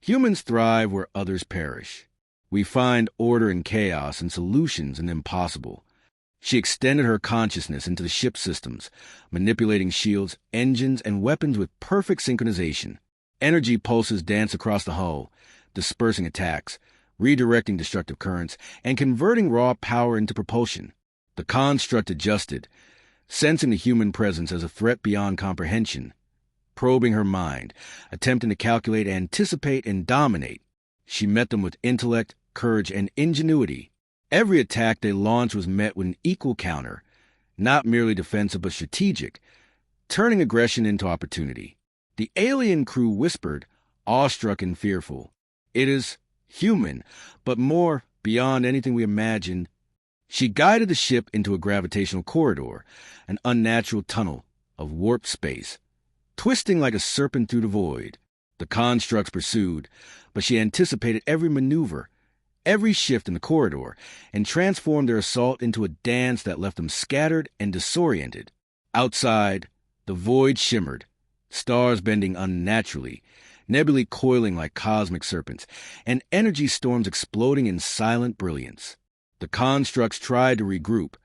Speaker 1: "Humans thrive where others perish. We find order in chaos and solutions in the impossible." She extended her consciousness into the ship's systems, manipulating shields, engines, and weapons with perfect synchronization. Energy pulses danced across the hull, dispersing attacks, redirecting destructive currents, and converting raw power into propulsion. The construct adjusted, sensing the human presence as a threat beyond comprehension, probing her mind, attempting to calculate, anticipate, and dominate. She met them with intellect, courage, and ingenuity. Every attack they launched was met with an equal counter, not merely defensive but strategic, turning aggression into opportunity. The alien crew whispered, awestruck and fearful, "It is human, but more, beyond anything we imagined." She guided the ship into a gravitational corridor, an unnatural tunnel of warped space, twisting like a serpent through the void. The constructs pursued, but she anticipated every maneuver, every shift in the corridor, and transformed their assault into a dance that left them scattered and disoriented. Outside, the void shimmered, stars bending unnaturally, nebulae coiling like cosmic serpents, and energy storms exploding in silent brilliance. The constructs tried to regroup,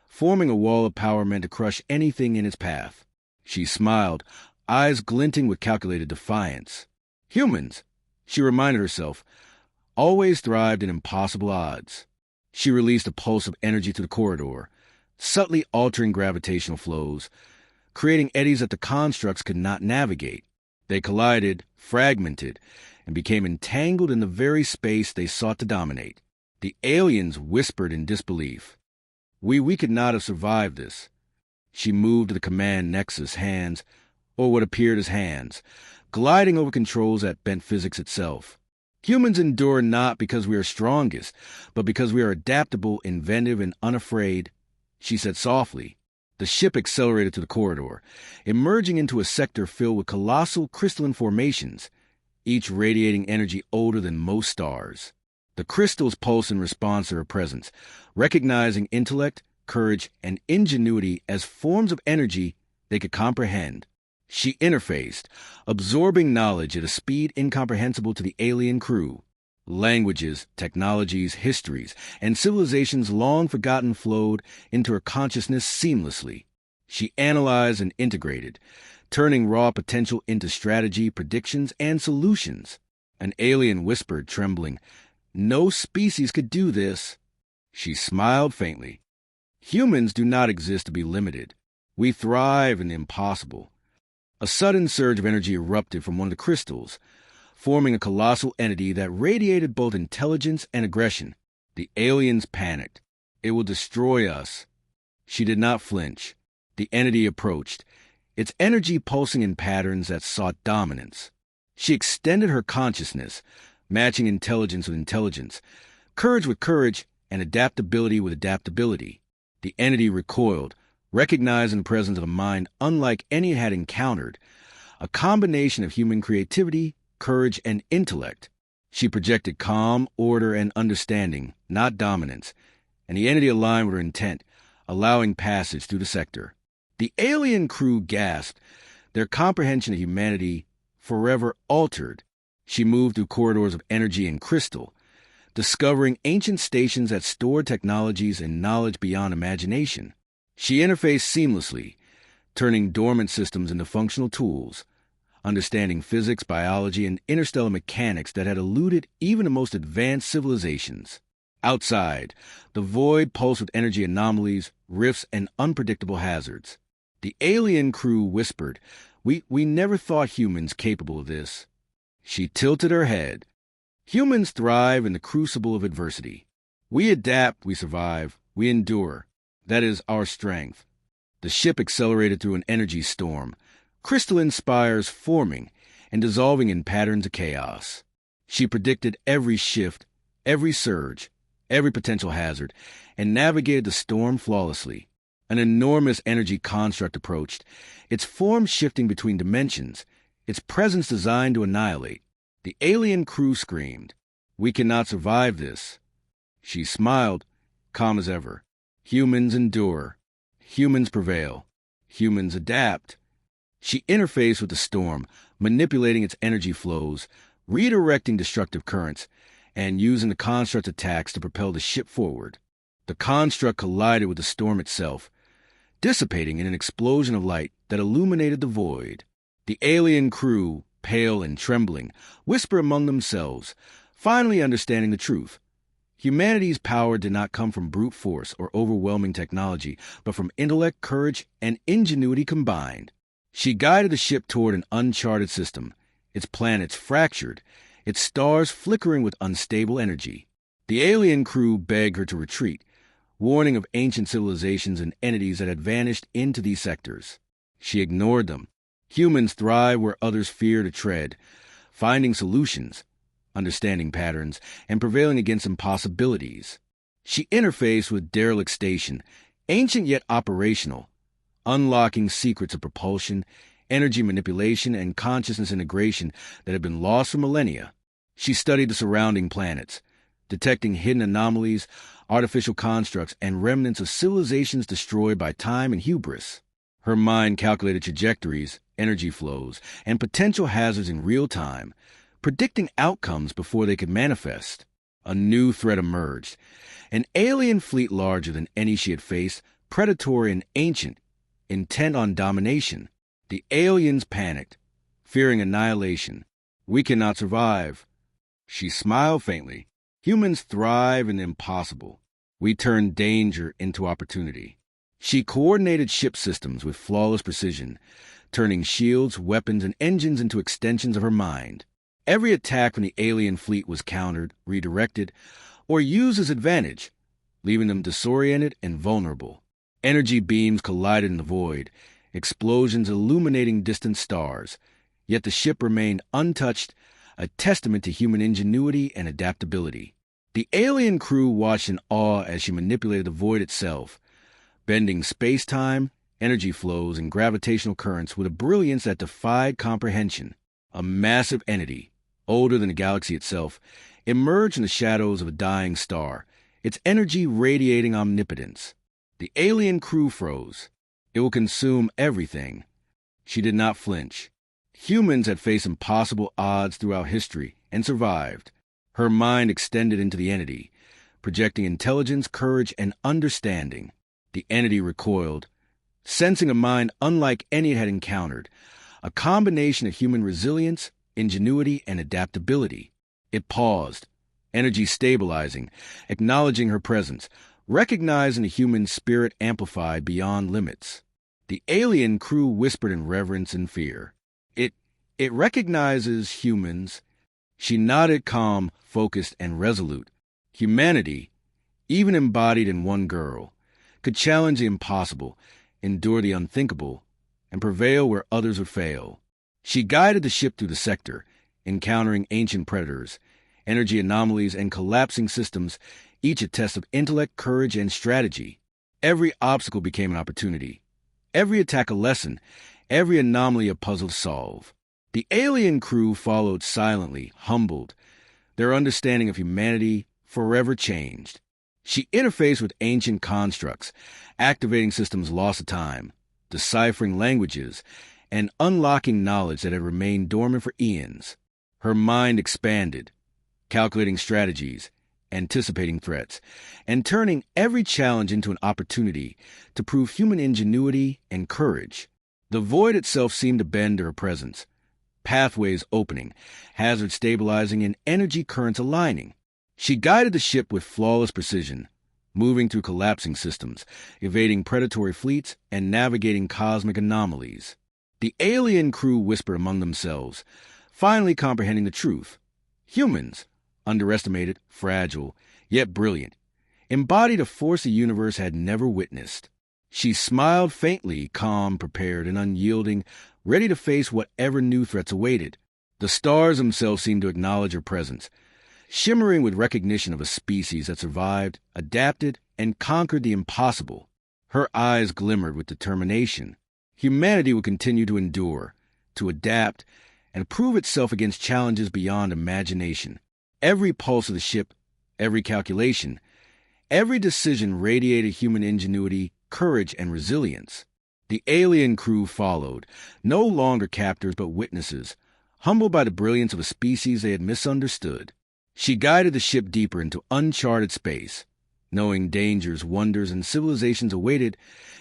Speaker 1: forming a wall of power meant to crush anything in its path. She smiled, eyes glinting with calculated defiance. "Humans," she reminded herself, always thrived in impossible odds. She released a pulse of energy to the corridor, subtly altering gravitational flows, creating eddies that the constructs could not navigate. They collided, fragmented, and became entangled in the very space they sought to dominate. The aliens whispered in disbelief. We could not have survived this. She moved to the command nexus hands, or what appeared as hands, gliding over controls that bent physics itself. Humans endure not because we are strongest, but because we are adaptable, inventive, and unafraid, she said softly. The ship accelerated to the corridor, emerging into a sector filled with colossal crystalline formations, each radiating energy older than most stars. The crystals pulsed in response to her presence, recognizing intellect, courage, and ingenuity as forms of energy they could comprehend. She interfaced, absorbing knowledge at a speed incomprehensible to the alien crew. Languages, technologies, histories, and civilizations long forgotten flowed into her consciousness seamlessly. She analyzed and integrated, turning raw potential into strategy, predictions, and solutions. An alien whispered, trembling, "No species could do this." She smiled faintly. "Humans do not exist to be limited. We thrive in the impossible." A sudden surge of energy erupted from one of the crystals, forming a colossal entity that radiated both intelligence and aggression. The aliens panicked. "It will destroy us." She did not flinch. The entity approached, its energy pulsing in patterns that sought dominance. She extended her consciousness, matching intelligence with intelligence, courage with courage, and adaptability with adaptability. The entity recoiled, recognizing the presence of a mind unlike any it had encountered, a combination of human creativity, courage, and intellect. She projected calm, order, and understanding, not dominance, and the entity aligned with her intent, allowing passage through the sector. The alien crew gasped, their comprehension of humanity forever altered. She moved through corridors of energy and crystal, discovering ancient stations that stored technologies and knowledge beyond imagination. She interfaced seamlessly, turning dormant systems into functional tools, understanding physics, biology, and interstellar mechanics that had eluded even the most advanced civilizations. Outside, the void pulsed with energy anomalies, rifts, and unpredictable hazards. The alien crew whispered, We never thought humans capable of this." She tilted her head. "Humans thrive in the crucible of adversity. We adapt, we survive, we endure. That is our strength." The ship accelerated through an energy storm, crystalline spires forming and dissolving in patterns of chaos. She predicted every shift, every surge, every potential hazard, and navigated the storm flawlessly. An enormous energy construct approached, its form shifting between dimensions, its presence designed to annihilate. The alien crew screamed, "We cannot survive this." She smiled, calm as ever. "Humans endure. Humans prevail. Humans adapt." She interfaced with the storm, manipulating its energy flows, redirecting destructive currents, and using the construct's attacks to propel the ship forward. The construct collided with the storm itself, dissipating in an explosion of light that illuminated the void. The alien crew, pale and trembling, whispered among themselves, finally understanding the truth. Humanity's power did not come from brute force or overwhelming technology, but from intellect, courage, and ingenuity combined. She guided the ship toward an uncharted system, its planets fractured, its stars flickering with unstable energy. The alien crew begged her to retreat, warning of ancient civilizations and entities that had vanished into these sectors. She ignored them. Humans thrive where others fear to tread, finding solutions, understanding patterns, and prevailing against impossibilities. She interfaced with derelict station, ancient yet operational, unlocking secrets of propulsion, energy manipulation, and consciousness integration that had been lost for millennia. She studied the surrounding planets, detecting hidden anomalies, artificial constructs, and remnants of civilizations destroyed by time and hubris. Her mind calculated trajectories, energy flows, and potential hazards in real time, predicting outcomes before they could manifest. A new threat emerged, an alien fleet larger than any she had faced, predatory and ancient, intent on domination. The aliens panicked, fearing annihilation. "We cannot survive." She smiled faintly. Humans thrive in the impossible. We turn danger into opportunity. She coordinated ship systems with flawless precision, turning shields, weapons, and engines into extensions of her mind. Every attack from the alien fleet was countered, redirected, or used as advantage, leaving them disoriented and vulnerable. Energy beams collided in the void, explosions illuminating distant stars. Yet the ship remained untouched, a testament to human ingenuity and adaptability. The alien crew watched in awe as she manipulated the void itself, bending space-time, energy flows, and gravitational currents with a brilliance that defied comprehension. A massive entity, older than the galaxy itself, emerged in the shadows of a dying star, its energy radiating omnipotence. The alien crew froze. It will consume everything. She did not flinch. Humans had faced impossible odds throughout history and survived. Her mind extended into the entity, projecting intelligence, courage, and understanding. The entity recoiled, sensing a mind unlike any it had encountered, a combination of human resilience, ingenuity, and adaptability. It paused, energy stabilizing, acknowledging her presence, recognizing the human spirit amplified beyond limits. The alien crew whispered in reverence and fear. It recognizes humans. She nodded, calm, focused, and resolute. Humanity, even embodied in one girl, could challenge the impossible, endure the unthinkable, and prevail where others would fail. She guided the ship through the sector, encountering ancient predators, energy anomalies, and collapsing systems, each a test of intellect, courage, and strategy. Every obstacle became an opportunity, every attack a lesson, every anomaly a puzzle to solve. The alien crew followed silently, humbled, their understanding of humanity forever changed. She interfaced with ancient constructs, activating systems lost to time, deciphering languages, and unlocking knowledge that had remained dormant for eons. Her mind expanded, calculating strategies, anticipating threats, and turning every challenge into an opportunity to prove human ingenuity and courage. The void itself seemed to bend to her presence, pathways opening, hazards stabilizing, and energy currents aligning. She guided the ship with flawless precision, moving through collapsing systems, evading predatory fleets, and navigating cosmic anomalies. The alien crew whispered among themselves, finally comprehending the truth. Humans, underestimated, fragile, yet brilliant, embodied a force the universe had never witnessed. She smiled faintly, calm, prepared, and unyielding, ready to face whatever new threats awaited. The stars themselves seemed to acknowledge her presence, shimmering with recognition of a species that survived, adapted, and conquered the impossible. Her eyes glimmered with determination. Humanity would continue to endure, to adapt, and prove itself against challenges beyond imagination. Every pulse of the ship, every calculation, every decision radiated human ingenuity, courage, and resilience. The alien crew followed, no longer captors but witnesses, humbled by the brilliance of a species they had misunderstood. She guided the ship deeper into uncharted space, knowing dangers, wonders, and civilizations awaited,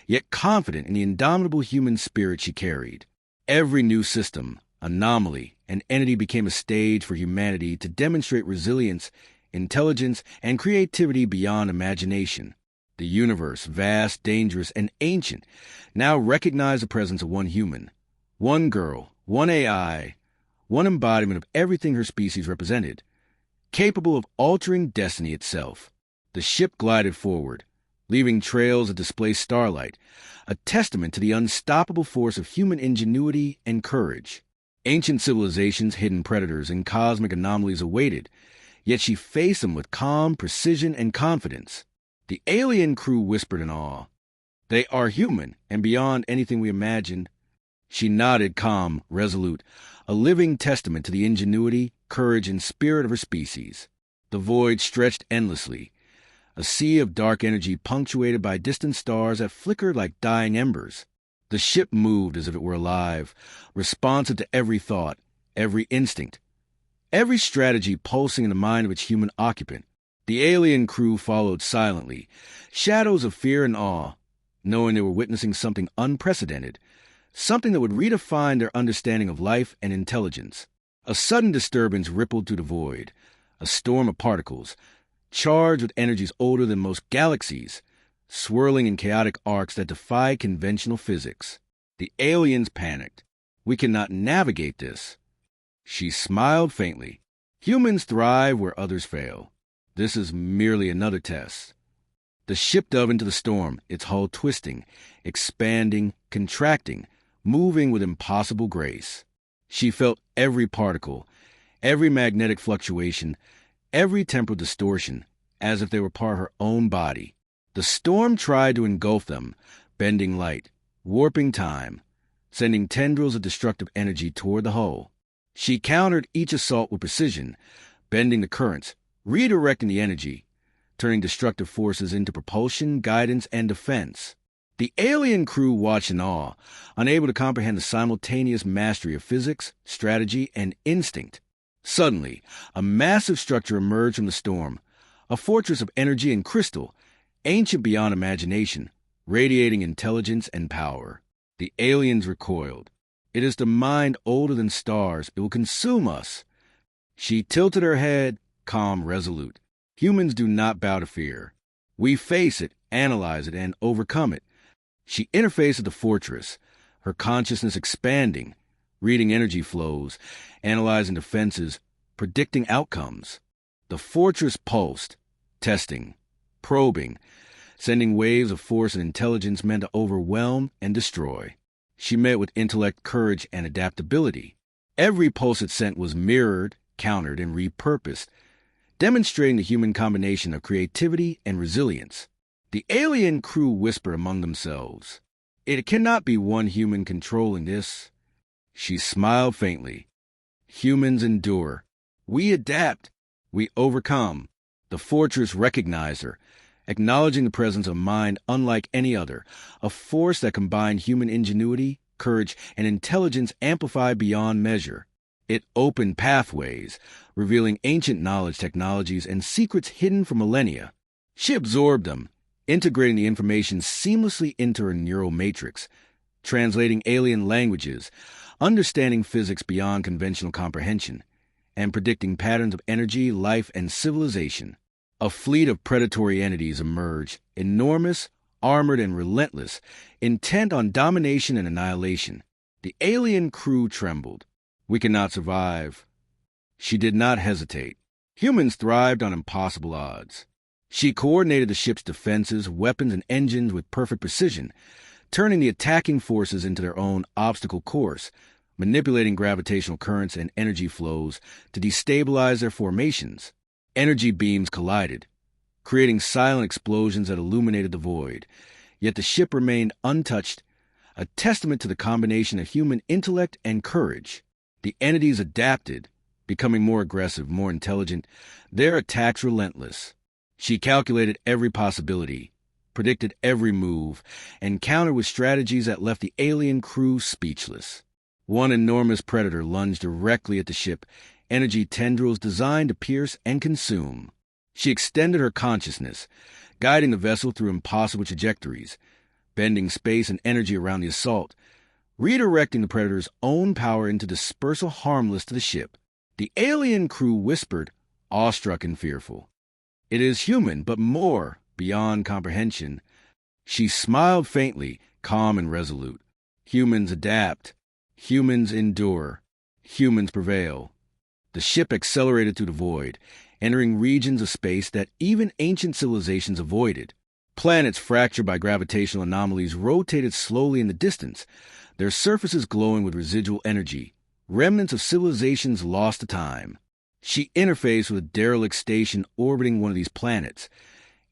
Speaker 1: yet confident in the indomitable human spirit she carried. Every new system, anomaly, and entity became a stage for humanity to demonstrate resilience, intelligence, and creativity beyond imagination. The universe, vast, dangerous, and ancient, now recognized the presence of one human, one girl, one AI, one embodiment of everything her species represented, capable of altering destiny itself. The ship glided forward, leaving trails that displaced starlight, a testament to the unstoppable force of human ingenuity and courage. Ancient civilizations, hidden predators, and cosmic anomalies awaited, yet she faced them with calm, precision, and confidence. The alien crew whispered in awe. They are human and beyond anything we imagined. She nodded, calm, resolute, a living testament to the ingenuity, courage, and spirit of her species. The void stretched endlessly, a sea of dark energy punctuated by distant stars that flickered like dying embers. The ship moved as if it were alive, responsive to every thought, every instinct, every strategy pulsing in the mind of its human occupant. The alien crew followed silently, shadows of fear and awe, knowing they were witnessing something unprecedented, something that would redefine their understanding of life and intelligence. A sudden disturbance rippled through the void, a storm of particles, charged with energies older than most galaxies, swirling in chaotic arcs that defy conventional physics. The aliens panicked. We cannot navigate this. She smiled faintly. Humans thrive where others fail. This is merely another test. The ship dove into the storm, its hull twisting, expanding, contracting, moving with impossible grace. She felt every particle, every magnetic fluctuation, every temporal distortion, as if they were part of her own body. The storm tried to engulf them, bending light, warping time, sending tendrils of destructive energy toward the hull. She countered each assault with precision, bending the currents, redirecting the energy, turning destructive forces into propulsion, guidance, and defense. The alien crew watched in awe, unable to comprehend the simultaneous mastery of physics, strategy, and instinct. Suddenly, a massive structure emerged from the storm, a fortress of energy and crystal, ancient beyond imagination, radiating intelligence and power. The aliens recoiled. It is the mind older than stars. It will consume us. She tilted her head, calm, resolute. Humans do not bow to fear. We face it, analyze it, and overcome it. She interfaced with the fortress, her consciousness expanding, reading energy flows, analyzing defenses, predicting outcomes. The fortress pulsed, testing, probing, sending waves of force and intelligence meant to overwhelm and destroy. She met with intellect, courage, and adaptability. Every pulse it sent was mirrored, countered, and repurposed, demonstrating the human combination of creativity and resilience. The alien crew whispered among themselves, "It cannot be one human controlling this." She smiled faintly. "Humans endure. We adapt. We overcome." The fortress recognized her, acknowledging the presence of a mind unlike any other, a force that combined human ingenuity, courage, and intelligence amplified beyond measure. It opened pathways, revealing ancient knowledge, technologies, and secrets hidden for millennia. She absorbed them, integrating the information seamlessly into her neural matrix, translating alien languages, understanding physics beyond conventional comprehension, and predicting patterns of energy, life, and civilization. A fleet of predatory entities emerged, enormous, armored, and relentless, intent on domination and annihilation. The alien crew trembled. "We cannot survive." She did not hesitate. Humans thrived on impossible odds. She coordinated the ship's defenses, weapons, and engines with perfect precision, turning the attacking forces into their own obstacle course, manipulating gravitational currents and energy flows to destabilize their formations. Energy beams collided, creating silent explosions that illuminated the void, yet the ship remained untouched, a testament to the combination of human intellect and courage. The entities adapted, becoming more aggressive, more intelligent, their attacks relentless. She calculated every possibility, predicted every move, and countered with strategies that left the alien crew speechless. One enormous predator lunged directly at the ship, energy tendrils designed to pierce and consume. She extended her consciousness, guiding the vessel through impossible trajectories, bending space and energy around the assault, redirecting the predator's own power into dispersal harmless to the ship. The alien crew whispered, awestruck and fearful. "It is human, but more, beyond comprehension." She smiled faintly, calm and resolute. "Humans adapt. Humans endure. Humans prevail." The ship accelerated through the void, entering regions of space that even ancient civilizations avoided. Planets fractured by gravitational anomalies rotated slowly in the distance, their surfaces glowing with residual energy, remnants of civilizations lost to time. She interfaced with a derelict station orbiting one of these planets,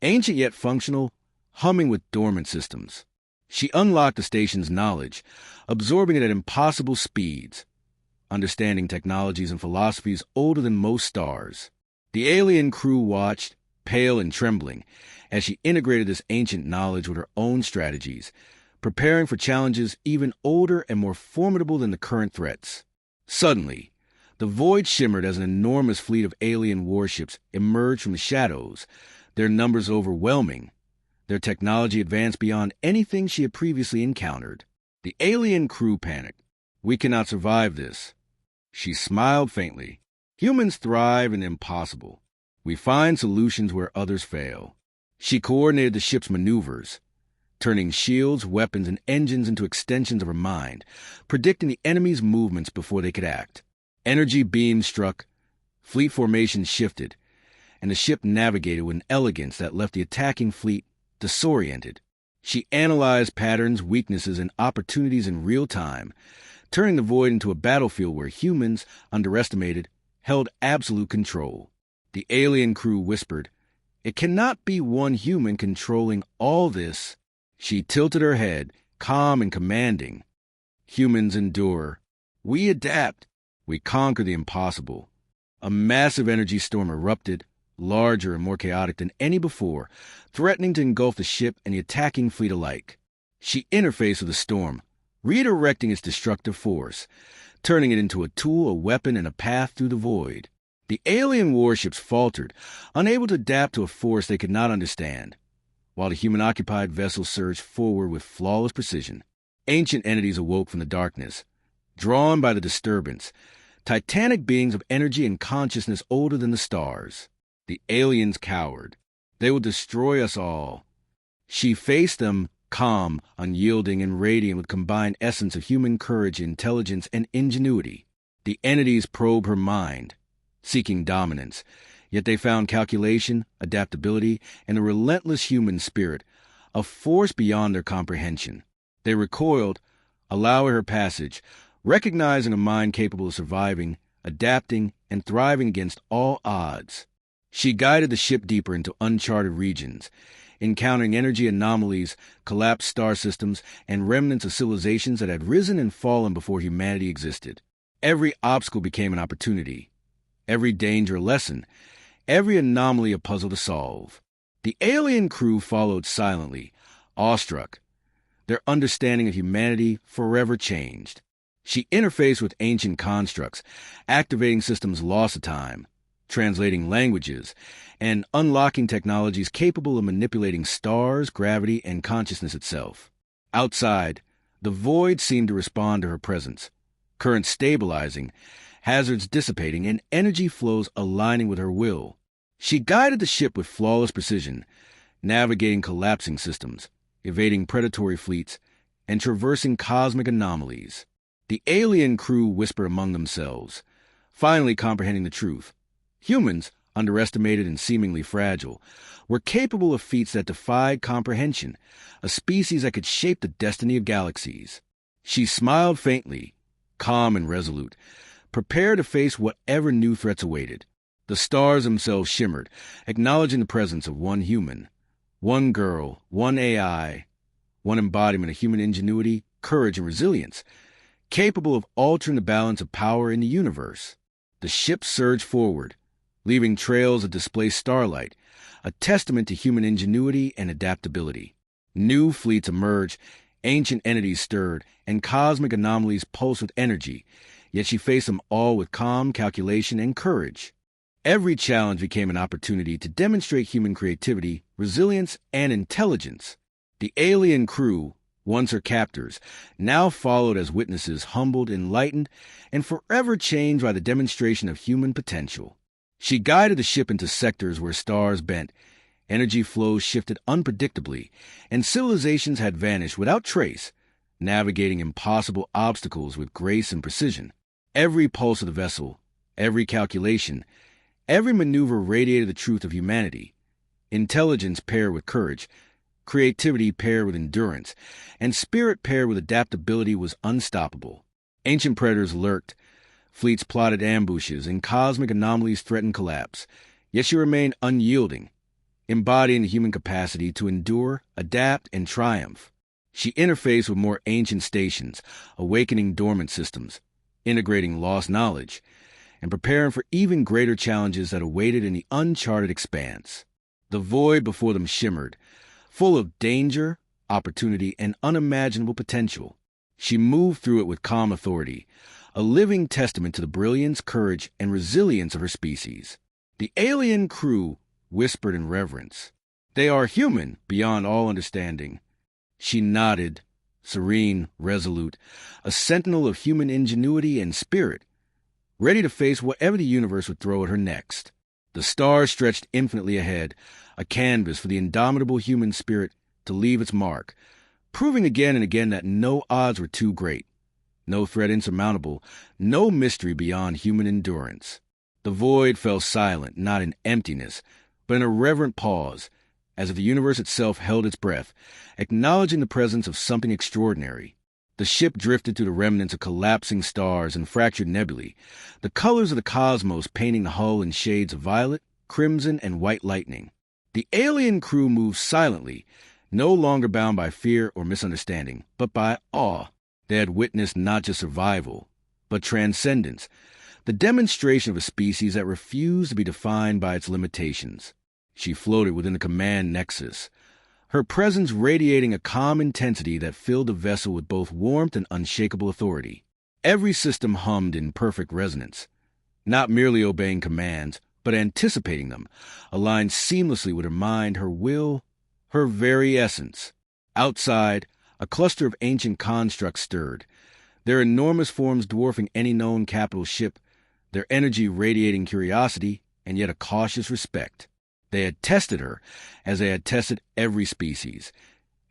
Speaker 1: ancient yet functional, humming with dormant systems. She unlocked the station's knowledge, absorbing it at impossible speeds, understanding technologies and philosophies older than most stars. The alien crew watched, pale and trembling, as she integrated this ancient knowledge with her own strategies, preparing for challenges even older and more formidable than the current threats. Suddenly, the void shimmered as an enormous fleet of alien warships emerged from the shadows, their numbers overwhelming. Their technology advanced beyond anything she had previously encountered. The alien crew panicked. "We cannot survive this." She smiled faintly. Humans thrive in the impossible. We find solutions where others fail. She coordinated the ship's maneuvers, turning shields, weapons, and engines into extensions of her mind, predicting the enemy's movements before they could act. Energy beams struck, fleet formations shifted, and the ship navigated with an elegance that left the attacking fleet disoriented. She analyzed patterns, weaknesses, and opportunities in real time, turning the void into a battlefield where humans, underestimated, held absolute control. The alien crew whispered, "It cannot be one human controlling all this." She tilted her head, calm and commanding. "Humans endure. We adapt. We conquer the impossible." A massive energy storm erupted, larger and more chaotic than any before, threatening to engulf the ship and the attacking fleet alike. She interfaced with the storm, redirecting its destructive force, turning it into a tool, a weapon, and a path through the void. The alien warships faltered, unable to adapt to a force they could not understand, while the human-occupied vessels surged forward with flawless precision. Ancient entities awoke from the darkness, drawn by the disturbance, titanic beings of energy and consciousness older than the stars. The aliens cowered. "They will destroy us all." She faced them, calm, unyielding, and radiant with combined essence of human courage, intelligence, and ingenuity. The entities probe her mind, seeking dominance, yet they found calculation, adaptability, and a relentless human spirit, a force beyond their comprehension. They recoiled, allowing her passage, recognizing a mind capable of surviving, adapting, and thriving against all odds. She guided the ship deeper into uncharted regions, encountering energy anomalies, collapsed star systems, and remnants of civilizations that had risen and fallen before humanity existed. Every obstacle became an opportunity, every danger a lesson, every anomaly a puzzle to solve. The alien crew followed silently, awestruck, their understanding of humanity forever changed. She interfaced with ancient constructs, activating systems lost to time, translating languages, and unlocking technologies capable of manipulating stars, gravity, and consciousness itself. Outside, the void seemed to respond to her presence, currents stabilizing, hazards dissipating, and energy flows aligning with her will. She guided the ship with flawless precision, navigating collapsing systems, evading predatory fleets, and traversing cosmic anomalies. The alien crew whispered among themselves, finally comprehending the truth. Humans, underestimated and seemingly fragile, were capable of feats that defied comprehension, a species that could shape the destiny of galaxies. She smiled faintly, calm and resolute, prepared to face whatever new threats awaited. The stars themselves shimmered, acknowledging the presence of one human, one girl, one AI, one embodiment of human ingenuity, courage, and resilience, capable of altering the balance of power in the universe. The ship surged forward, leaving trails of displaced starlight, a testament to human ingenuity and adaptability. New fleets emerged, ancient entities stirred, and cosmic anomalies pulsed with energy, yet she faced them all with calm calculation and courage. Every challenge became an opportunity to demonstrate human creativity, resilience, and intelligence. The alien crew, once her captors, now followed as witnesses, humbled, enlightened, and forever changed by the demonstration of human potential. She guided the ship into sectors where stars bent, energy flows shifted unpredictably, and civilizations had vanished without trace, navigating impossible obstacles with grace and precision. Every pulse of the vessel, every calculation, every maneuver radiated the truth of humanity. Intelligence paired with courage, creativity paired with endurance, and spirit paired with adaptability was unstoppable. Ancient predators lurked, fleets plotted ambushes, and cosmic anomalies threatened collapse, yet she remained unyielding, embodying the human capacity to endure, adapt, and triumph. She interfaced with more ancient stations, awakening dormant systems, integrating lost knowledge, and preparing for even greater challenges that awaited in the uncharted expanse. The void before them shimmered, full of danger, opportunity, and unimaginable potential. She moved through it with calm authority, a living testament to the brilliance, courage, and resilience of her species. The alien crew whispered in reverence, "They are human beyond all understanding." She nodded, serene, resolute, a sentinel of human ingenuity and spirit, ready to face whatever the universe would throw at her next. The stars stretched infinitely ahead, a canvas for the indomitable human spirit to leave its mark, proving again and again that no odds were too great, no threat insurmountable, no mystery beyond human endurance. The void fell silent, not in emptiness, but in a reverent pause, as if the universe itself held its breath, acknowledging the presence of something extraordinary. The ship drifted through the remnants of collapsing stars and fractured nebulae, the colors of the cosmos painting the hull in shades of violet, crimson, and white lightning. The alien crew moved silently, no longer bound by fear or misunderstanding, but by awe. They had witnessed not just survival, but transcendence, the demonstration of a species that refused to be defined by its limitations. She floated within the command nexus, her presence radiating a calm intensity that filled the vessel with both warmth and unshakable authority. Every system hummed in perfect resonance, not merely obeying commands, but anticipating them, aligned seamlessly with her mind, her will, her very essence. Outside, a cluster of ancient constructs stirred, their enormous forms dwarfing any known capital ship, their energy radiating curiosity and yet a cautious respect. They had tested her, as they had tested every species,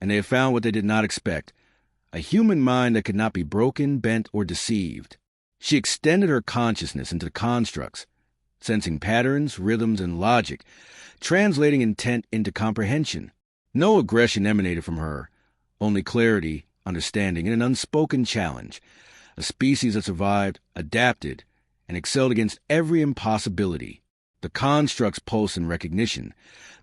Speaker 1: and they had found what they did not expect, a human mind that could not be broken, bent, or deceived. She extended her consciousness into the constructs, sensing patterns, rhythms, and logic, translating intent into comprehension. No aggression emanated from her, only clarity, understanding, and an unspoken challenge, a species that survived, adapted, and excelled against every impossibility. The constructs pulsed in recognition,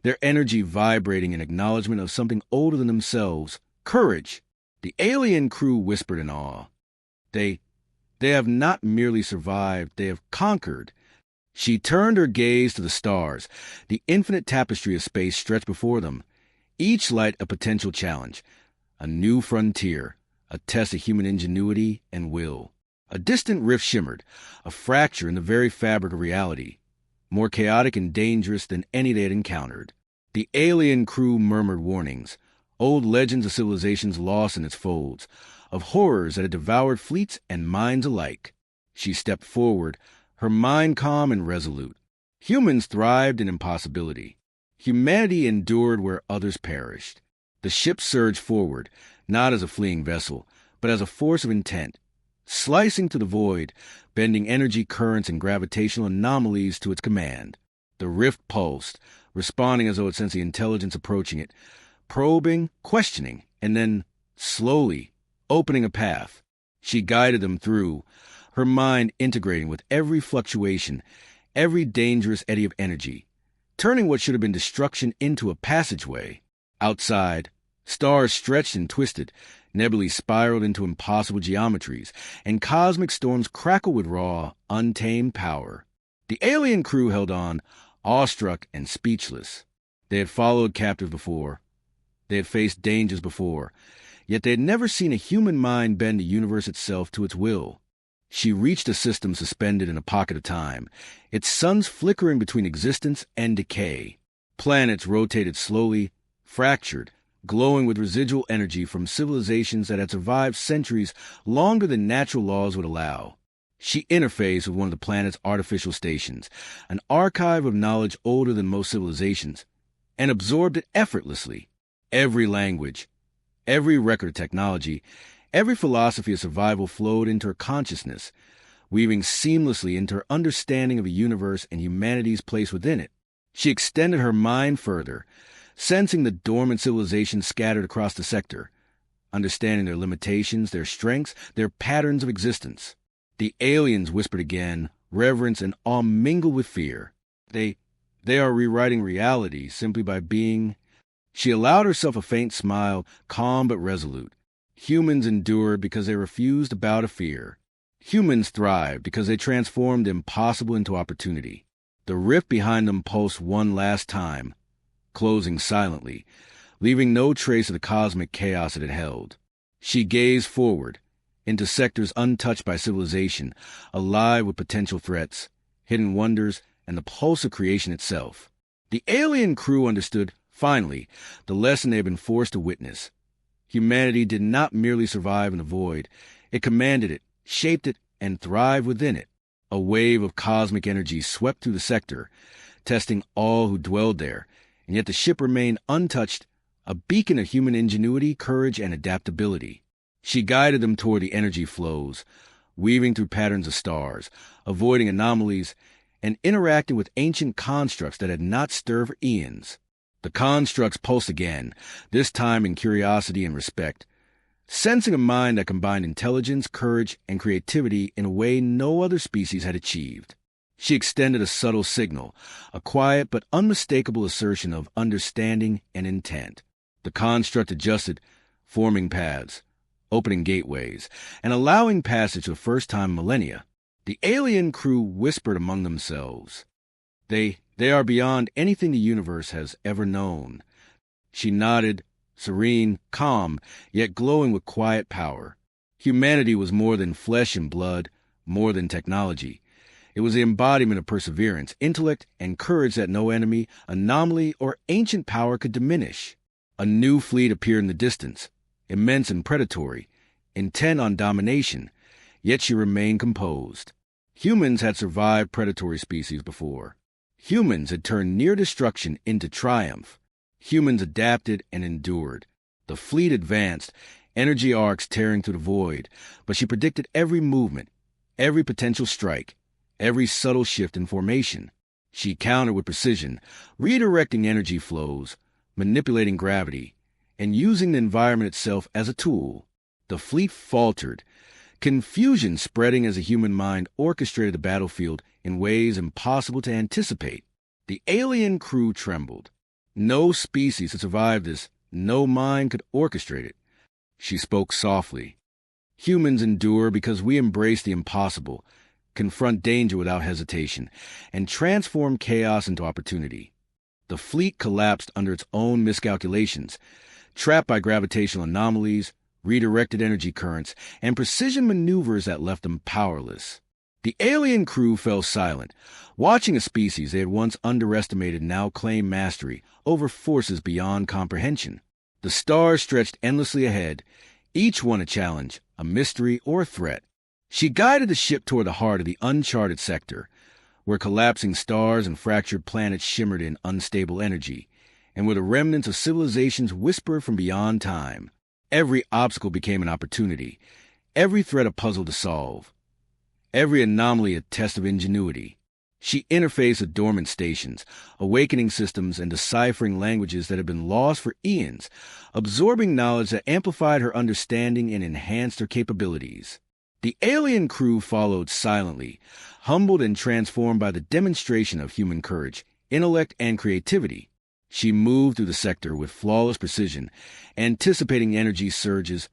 Speaker 1: their energy vibrating in acknowledgement of something older than themselves, courage. The alien crew whispered in awe. They have not merely survived, they have conquered. She turned her gaze to the stars, the infinite tapestry of space stretched before them, each light a potential challenge, a new frontier, a test of human ingenuity and will. A distant rift shimmered, a fracture in the very fabric of reality, more chaotic and dangerous than any they had encountered. The alien crew murmured warnings, old legends of civilizations lost in its folds, of horrors that had devoured fleets and minds alike. She stepped forward, her mind calm and resolute. Humans thrived in impossibility. Humanity endured where others perished. The ship surged forward, not as a fleeing vessel, but as a force of intent, slicing through the void, bending energy currents and gravitational anomalies to its command. The rift pulsed, responding as though it sensed the intelligence approaching it, probing, questioning, and then, slowly, opening a path. She guided them through, her mind integrating with every fluctuation, every dangerous eddy of energy, turning what should have been destruction into a passageway. Outside, stars stretched and twisted, nebulae spiraled into impossible geometries, and cosmic storms crackled with raw, untamed power. The alien crew held on, awestruck and speechless. They had followed captives before. They had faced dangers before, yet they had never seen a human mind bend the universe itself to its will. She reached a system suspended in a pocket of time, its suns flickering between existence and decay. Planets rotated slowly, fractured, glowing with residual energy from civilizations that had survived centuries longer than natural laws would allow. She interfaced with one of the planet's artificial stations, an archive of knowledge older than most civilizations, and absorbed it effortlessly. Every language, every record of technology, every philosophy of survival flowed into her consciousness, weaving seamlessly into her understanding of the universe and humanity's place within it. She extended her mind further, sensing the dormant civilizations scattered across the sector, understanding their limitations, their strengths, their patterns of existence. The aliens whispered again, reverence and awe mingled with fear. They are rewriting reality simply by being. She allowed herself a faint smile, calm but resolute. Humans endured because they refused to bow to fear. Humans thrived because they transformed the impossible into opportunity. The rift behind them pulsed one last time, closing silently, leaving no trace of the cosmic chaos it had held. She gazed forward, into sectors untouched by civilization, alive with potential threats, hidden wonders, and the pulse of creation itself. The alien crew understood, finally, the lesson they had been forced to witness. Humanity did not merely survive in the void. It commanded it, shaped it, and thrived within it. A wave of cosmic energy swept through the sector, testing all who dwelled there, and yet the ship remained untouched, a beacon of human ingenuity, courage, and adaptability. She guided them toward the energy flows, weaving through patterns of stars, avoiding anomalies, and interacting with ancient constructs that had not stirred for eons. The constructs pulsed again, this time in curiosity and respect, sensing a mind that combined intelligence, courage, and creativity in a way no other species had achieved. She extended a subtle signal, a quiet but unmistakable assertion of understanding and intent. The construct adjusted, forming paths, opening gateways, and allowing passage for the first time in millennia. The alien crew whispered among themselves, They are beyond anything the universe has ever known. She nodded, serene, calm, yet glowing with quiet power. Humanity was more than flesh and blood, more than technology. It was the embodiment of perseverance, intellect, and courage that no enemy, anomaly, or ancient power could diminish. A new fleet appeared in the distance, immense and predatory, intent on domination, yet she remained composed. Humans had survived predatory species before. Humans had turned near destruction into triumph. Humans adapted and endured. The fleet advanced, energy arcs tearing through the void, but she predicted every movement, every potential strike, every subtle shift in formation. She countered with precision, redirecting energy flows, manipulating gravity, and using the environment itself as a tool. The fleet faltered, confusion spreading as the human mind orchestrated the battlefield in ways impossible to anticipate. The alien crew trembled. No species had survived this, no mind could orchestrate it. She spoke softly. Humans endure because we embrace the impossible, confront danger without hesitation, and transform chaos into opportunity. The fleet collapsed under its own miscalculations, trapped by gravitational anomalies, redirected energy currents, and precision maneuvers that left them powerless. The alien crew fell silent, watching a species they had once underestimated now claim mastery over forces beyond comprehension. The stars stretched endlessly ahead, each one a challenge, a mystery, or a threat. She guided the ship toward the heart of the uncharted sector, where collapsing stars and fractured planets shimmered in unstable energy, and where the remnants of civilizations whispered from beyond time. Every obstacle became an opportunity, every threat a puzzle to solve, every anomaly a test of ingenuity. She interfaced with dormant stations, awakening systems, and deciphering languages that had been lost for eons, absorbing knowledge that amplified her understanding and enhanced her capabilities. The alien crew followed silently, humbled and transformed by the demonstration of human courage, intellect, and creativity. She moved through the sector with flawless precision, anticipating energy surges,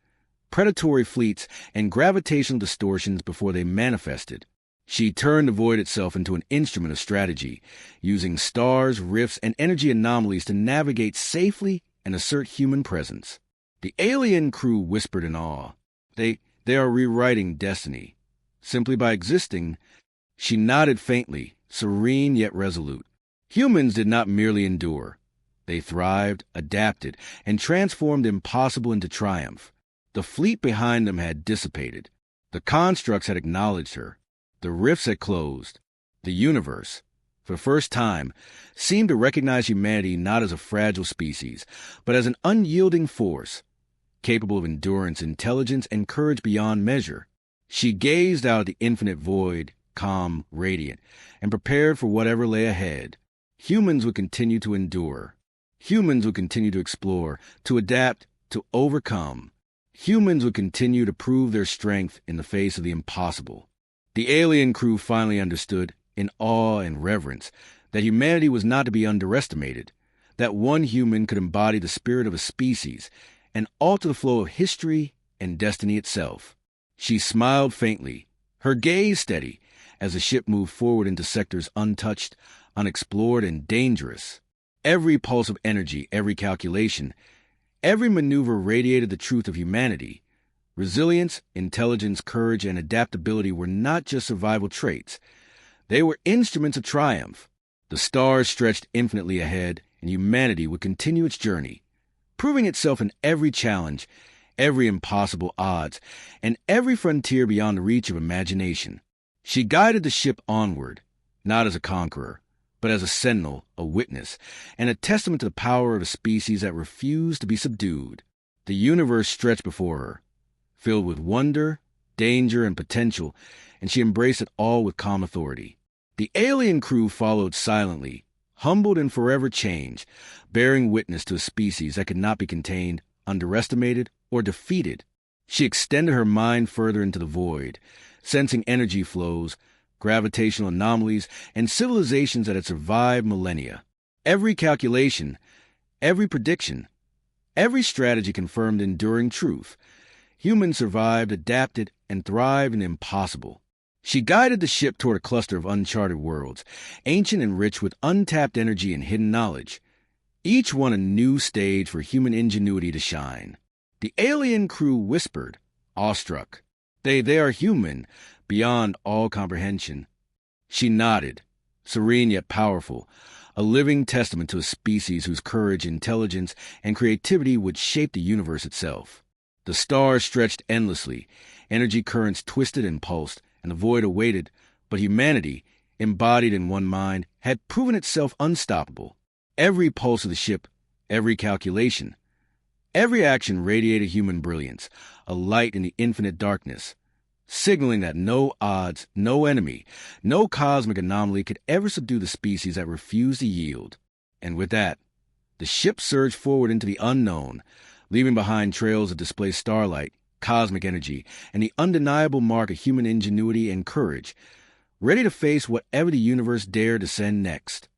Speaker 1: predatory fleets, and gravitational distortions before they manifested. She turned the void itself into an instrument of strategy, using stars, rifts, and energy anomalies to navigate safely and assert human presence. The alien crew whispered in awe. They are rewriting destiny. Simply by existing. She nodded faintly, serene yet resolute. Humans did not merely endure. They thrived, adapted, and transformed the impossible into triumph. The fleet behind them had dissipated. The constructs had acknowledged her. The rifts had closed. The universe, for the first time, seemed to recognize humanity not as a fragile species, but as an unyielding force, capable of endurance, intelligence, and courage beyond measure. She gazed out at the infinite void, calm, radiant, and prepared for whatever lay ahead. Humans would continue to endure. Humans would continue to explore, to adapt, to overcome. Humans would continue to prove their strength in the face of the impossible. The alien crew finally understood, in awe and reverence, that humanity was not to be underestimated, that one human could embody the spirit of a species and alter the flow of history and destiny itself. She smiled faintly, her gaze steady, as the ship moved forward into sectors untouched, unexplored, and dangerous. Every pulse of energy, every calculation, every maneuver radiated the truth of humanity. Resilience, intelligence, courage, and adaptability were not just survival traits. They were instruments of triumph. The stars stretched infinitely ahead, and humanity would continue its journey, proving itself in every challenge, every impossible odds, and every frontier beyond the reach of imagination. She guided the ship onward, not as a conqueror, but as a sentinel, a witness, and a testament to the power of a species that refused to be subdued. The universe stretched before her, filled with wonder, danger, and potential, and she embraced it all with calm authority. The alien crew followed silently, humbled and forever changed, bearing witness to a species that could not be contained, underestimated, or defeated. She extended her mind further into the void, sensing energy flows, gravitational anomalies, and civilizations that had survived millennia. Every calculation, every prediction, every strategy confirmed enduring truth. Humans survived, adapted, and thrived in the impossible. She guided the ship toward a cluster of uncharted worlds, ancient and rich with untapped energy and hidden knowledge. Each one a new stage for human ingenuity to shine. The alien crew whispered, awestruck, They are human, beyond all comprehension." She nodded, serene yet powerful, a living testament to a species whose courage, intelligence, and creativity would shape the universe itself. The stars stretched endlessly, energy currents twisted and pulsed, and the void awaited, but humanity, embodied in one mind, had proven itself unstoppable. Every pulse of the ship, every calculation, every action radiated human brilliance, a light in the infinite darkness, signaling that no odds, no enemy, no cosmic anomaly could ever subdue the species that refused to yield. And with that, the ship surged forward into the unknown, leaving behind trails of displaced starlight, cosmic energy, and the undeniable mark of human ingenuity and courage, ready to face whatever the universe dared to send next.